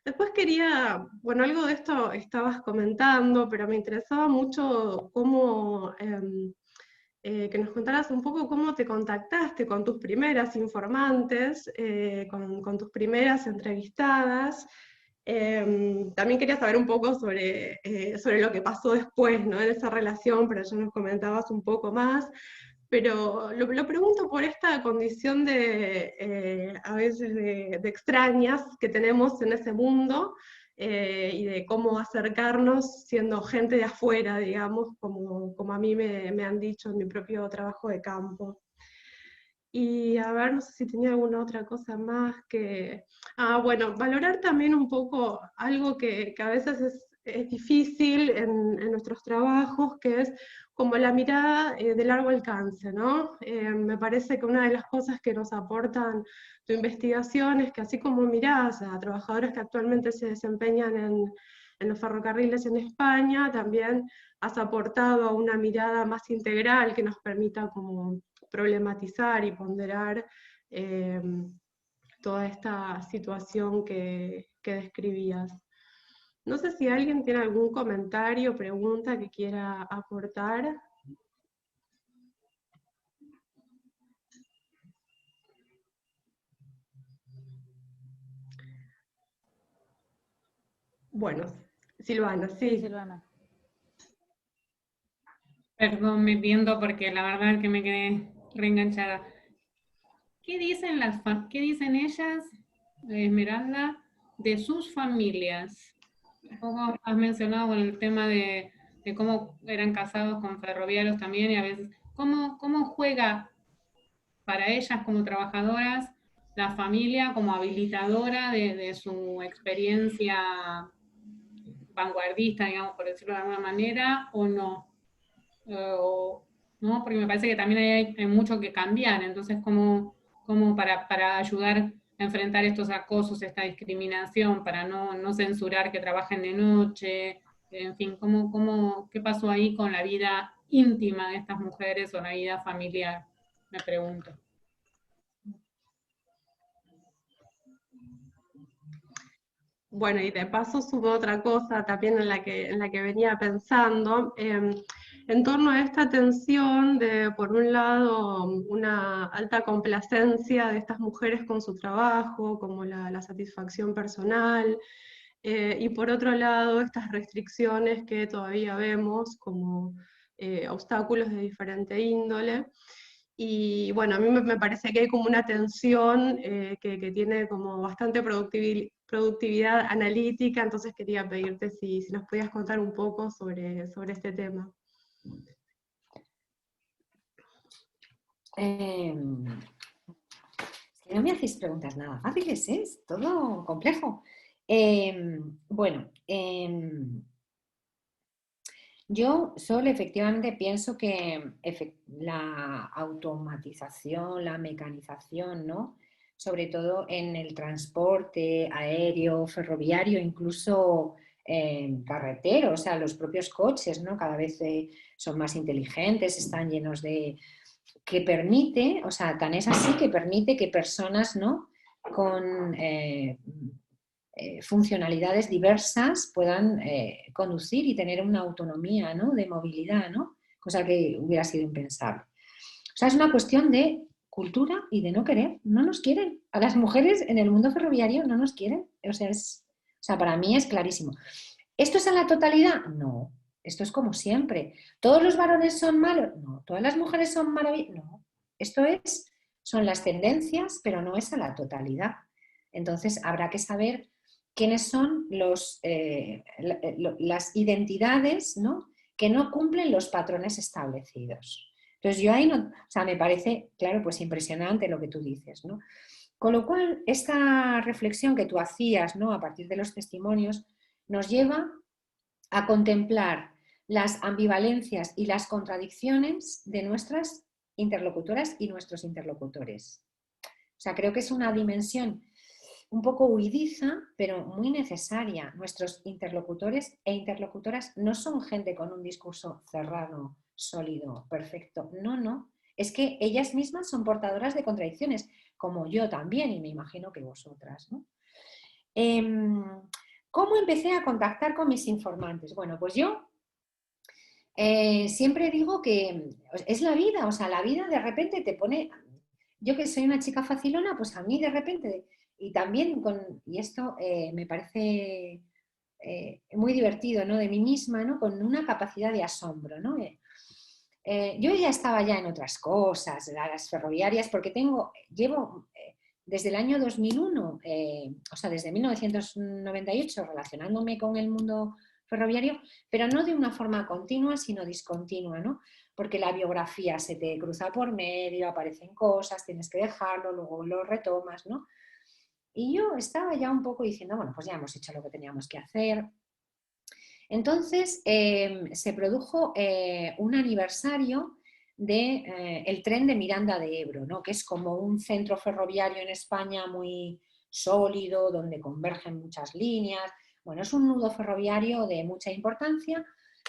Después quería, bueno, algo de esto estabas comentando, pero me interesaba mucho cómo, que nos contaras un poco cómo te contactaste con tus primeras informantes, con tus primeras entrevistadas. También quería saber un poco sobre lo que pasó después, ¿no? En esa relación, pero ya nos comentabas un poco más. Pero lo pregunto por esta condición a veces de extrañas que tenemos en ese mundo, y de cómo acercarnos siendo gente de afuera, digamos, como a mí me han dicho en mi propio trabajo de campo. Y a ver, no sé si tenía alguna otra cosa más que... bueno, valorar también un poco algo que a veces es difícil en nuestros trabajos, que es como la mirada de largo alcance, ¿no? Me parece que una de las cosas que nos aportan tu investigación es que así como mirás a trabajadoras que actualmente se desempeñan en los ferrocarriles en España, también has aportado a una mirada más integral que nos permita como problematizar y ponderar toda esta situación que describías. No sé si alguien tiene algún comentario o pregunta que quiera aportar. Bueno, Silvana, sí. Sí, Silvana. Perdón, me viendo porque la verdad es que me quedé reenganchada. ¿Qué dicen ellas, Esmeralda, de sus familias? Un poco has mencionado con el tema de cómo eran casados con ferroviarios también, y a veces, ¿cómo juega para ellas como trabajadoras la familia como habilitadora de su experiencia vanguardista, digamos, por decirlo de alguna manera, o no? ¿No? Porque me parece que también hay mucho que cambiar, entonces como para ayudar a enfrentar estos acosos, esta discriminación, para no censurar que trabajen de noche, en fin, ¿qué pasó ahí con la vida íntima de estas mujeres o la vida familiar? Me pregunto. Bueno, y de paso subo otra cosa también en la que venía pensando, en torno a esta tensión de, por un lado, una alta complacencia de estas mujeres con su trabajo, como la satisfacción personal, y por otro lado, estas restricciones que todavía vemos como obstáculos de diferente índole. Y bueno, a mí me parece que hay como una tensión que tiene como bastante productividad analítica, entonces quería pedirte si nos podías contar un poco sobre este tema. No me hacéis preguntas nada fáciles, ¿eh? Es todo complejo. Bueno, yo solo efectivamente pienso que la automatización, la mecanización, ¿no? Sobre todo en el transporte aéreo, ferroviario, incluso carretero, o sea, los propios coches, ¿no? Cada vez son más inteligentes, están llenos de... que permite, o sea, tan es así que permite que personas, ¿no? Con funcionalidades diversas puedan conducir y tener una autonomía, ¿no? De movilidad, ¿no? Cosa que hubiera sido impensable. O sea, es una cuestión de cultura y de no querer. No nos quieren. A las mujeres en el mundo ferroviario no nos quieren. O sea, para mí es clarísimo. ¿Esto es en la totalidad? No. Esto es como siempre. ¿Todos los varones son malos? No. ¿Todas las mujeres son maravillosas? No. Esto son las tendencias, pero no es a la totalidad. Entonces habrá que saber quiénes son las identidades, ¿no? Que no cumplen los patrones establecidos. Entonces yo ahí no, o sea, me parece, claro, pues impresionante lo que tú dices, ¿no? Con lo cual, esta reflexión que tú hacías, ¿no? A partir de los testimonios, nos lleva a contemplar las ambivalencias y las contradicciones de nuestras interlocutoras y nuestros interlocutores. O sea, creo que es una dimensión un poco huidiza, pero muy necesaria. Nuestros interlocutores e interlocutoras no son gente con un discurso cerrado, sólido, perfecto. No, no. Es que ellas mismas son portadoras de contradicciones, como yo también, y me imagino que vosotras, ¿no? ¿Cómo empecé a contactar con mis informantes? Bueno, pues yo siempre digo que es la vida, o sea, la vida de repente te pone... Yo que soy una chica facilona, pues a mí de repente... Y también y esto me parece muy divertido, ¿no? De mí misma, ¿no? Con una capacidad de asombro, ¿no? Yo ya estaba ya en otras cosas, las ferroviarias, porque llevo desde el año 2001, o sea, desde 1998, relacionándome con el mundo ferroviario, pero no de una forma continua, sino discontinua, ¿no? Porque la biografía se te cruza por medio, aparecen cosas, tienes que dejarlo, luego lo retomas, ¿no? Y yo estaba ya un poco diciendo, bueno, pues ya hemos hecho lo que teníamos que hacer. Entonces se produjo un aniversario del tren de Miranda de Ebro, ¿no? Que es como un centro ferroviario en España muy sólido, donde convergen muchas líneas. Bueno, es un nudo ferroviario de mucha importancia.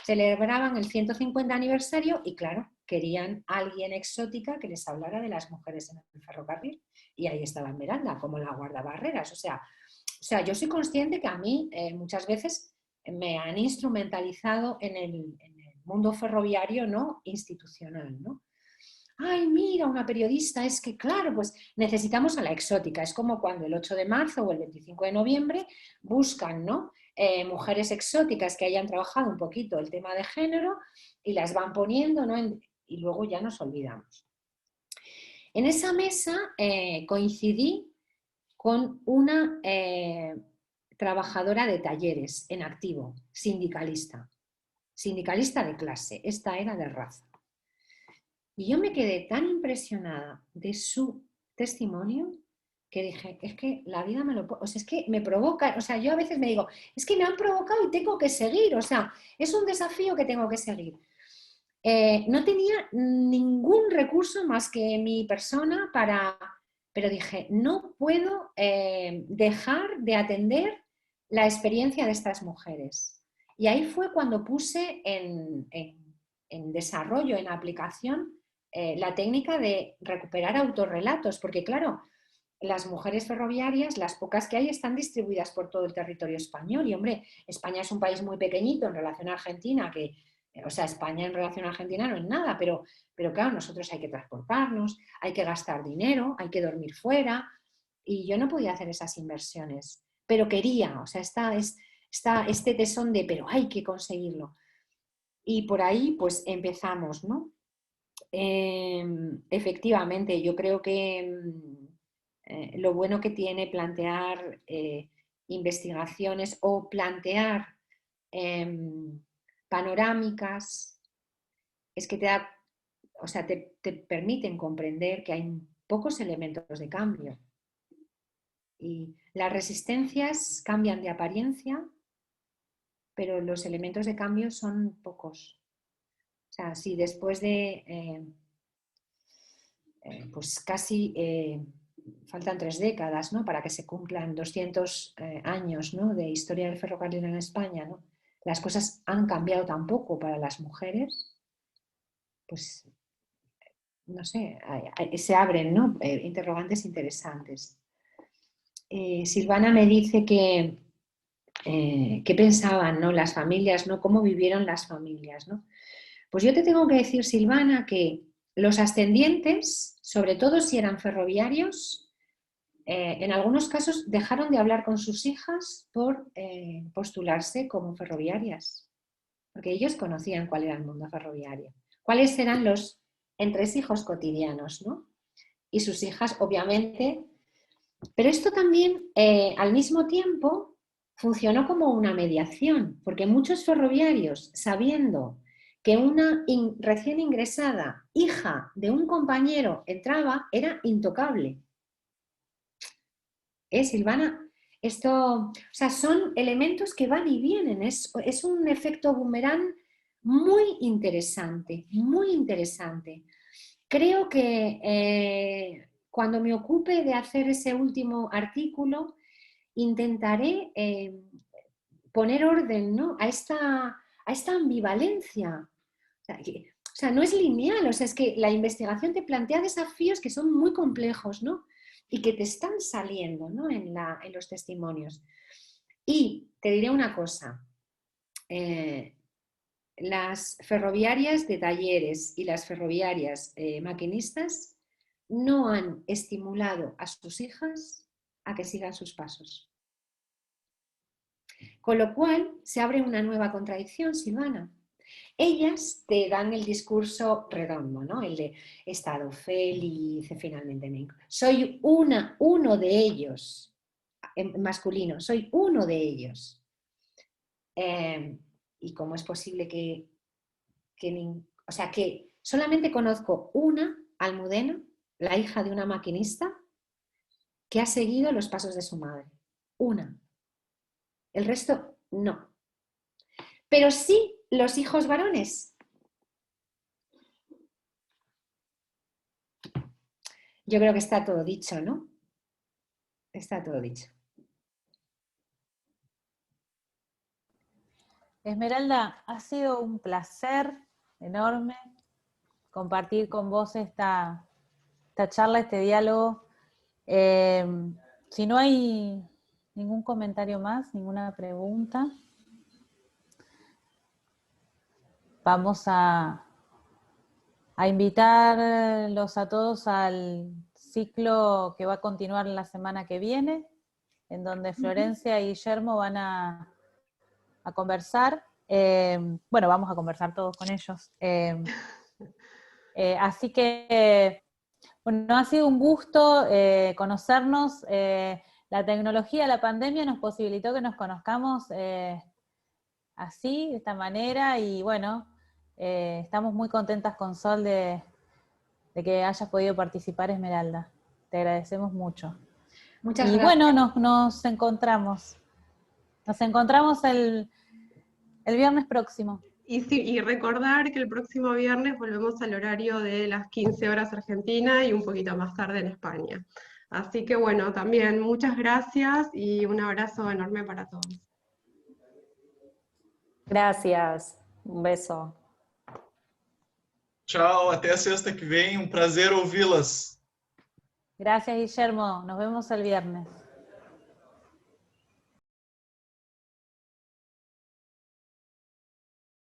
Celebraban el 150 aniversario y, claro, querían a alguien exótica que les hablara de las mujeres en el ferrocarril. Y ahí estaba Miranda, como la guardabarreras. O sea, yo soy consciente que a mí muchas veces me han instrumentalizado en el mundo ferroviario, ¿no? Institucional, ¿no? Ay, mira, una periodista, es que claro, pues necesitamos a la exótica. Es como cuando el 8 de marzo o el 25 de noviembre buscan, ¿no? Mujeres exóticas que hayan trabajado un poquito el tema de género y las van poniendo, ¿no? Y luego ya nos olvidamos. En esa mesa coincidí con una trabajadora de talleres en activo, sindicalista de clase, esta era de raza. Y yo me quedé tan impresionada de su testimonio que dije, es que la vida me lo... O sea, es que me provoca, o sea, yo a veces me digo, es que me han provocado y tengo que seguir, o sea, es un desafío que tengo que seguir. No tenía ningún recurso más que mi persona pero dije, no puedo dejar de atender la experiencia de estas mujeres. Y ahí fue cuando puse en desarrollo, en aplicación, la técnica de recuperar autorrelatos, porque claro, las mujeres ferroviarias, las pocas que hay, están distribuidas por todo el territorio español. Y hombre, España es un país muy pequeñito en relación a Argentina, o sea, España en relación a Argentina no es nada, pero claro, nosotros hay que transportarnos, hay que gastar dinero, hay que dormir fuera, y yo no podía hacer esas inversiones, pero quería, o sea, este tesón de, pero hay que conseguirlo. Y por ahí pues empezamos, ¿no? Efectivamente, yo creo que lo bueno que tiene plantear investigaciones o plantear panorámicas es que te permiten comprender que hay pocos elementos de cambio. Y las resistencias cambian de apariencia, pero los elementos de cambio son pocos. O sea, si después de pues casi faltan 3 décadas, ¿no? Para que se cumplan 200 años, ¿no? De historia del ferrocarril en España, ¿no? Las cosas han cambiado tan poco para las mujeres, pues no sé, se abren, ¿no? Interrogantes interesantes. Silvana me dice que pensaban, ¿no? Las familias, ¿no? Cómo vivieron las familias, ¿no? Pues yo te tengo que decir, Silvana, que los ascendientes, sobre todo si eran ferroviarios, en algunos casos dejaron de hablar con sus hijas por postularse como ferroviarias, porque ellos conocían cuál era el mundo ferroviario, cuáles eran los entresijos cotidianos, ¿no? Y sus hijas, obviamente, pero esto también, al mismo tiempo, funcionó como una mediación, porque muchos ferroviarios, sabiendo que una recién ingresada hija de un compañero entraba, era intocable. Silvana, esto, o sea, son elementos que van y vienen, es un efecto boomerang muy interesante, muy interesante. Creo que cuando me ocupe de hacer ese último artículo, intentaré poner orden, ¿no?, a esta ambivalencia. O sea, no es lineal, o sea, es que la investigación te plantea desafíos que son muy complejos, ¿no?, y que te están saliendo, ¿no?, en los testimonios. Y te diré una cosa, las ferroviarias de talleres y las ferroviarias maquinistas no han estimulado a sus hijas a que sigan sus pasos. Con lo cual se abre una nueva contradicción, Silvana. Ellas te dan el discurso redondo, ¿no?, el de he estado feliz, finalmente soy uno de ellos, en masculino, soy uno de ellos. ¿Y cómo es posible que solamente conozco una Almudena, la hija de una maquinista, que ha seguido los pasos de su madre? Una. El resto, no. Pero sí los hijos varones. Yo creo que está todo dicho, ¿no? Está todo dicho. Esmeralda, ha sido un placer enorme compartir con vos esta charla, este diálogo. Si no hay ningún comentario más, ninguna pregunta, vamos a invitarlos a todos al ciclo que va a continuar la semana que viene, en donde Florencia y Guillermo van a conversar. Bueno, vamos a conversar todos con ellos. Así que, bueno, ha sido un gusto conocernos. La tecnología, la pandemia nos posibilitó que nos conozcamos así, de esta manera, y bueno, estamos muy contentas con Sol de que hayas podido participar, Esmeralda. Te agradecemos mucho. Muchas y gracias. Bueno, nos encontramos. Nos encontramos el viernes próximo. Y recordar que el próximo viernes volvemos al horario de las 15 horas Argentina y un poquito más tarde en España. Así que bueno, también muchas gracias y un abrazo enorme para todos. Gracias, um beso. Tchau, até a sexta que vem. Um prazer ouvi-las. Gracias, Guillermo. Nos vemos el viernes.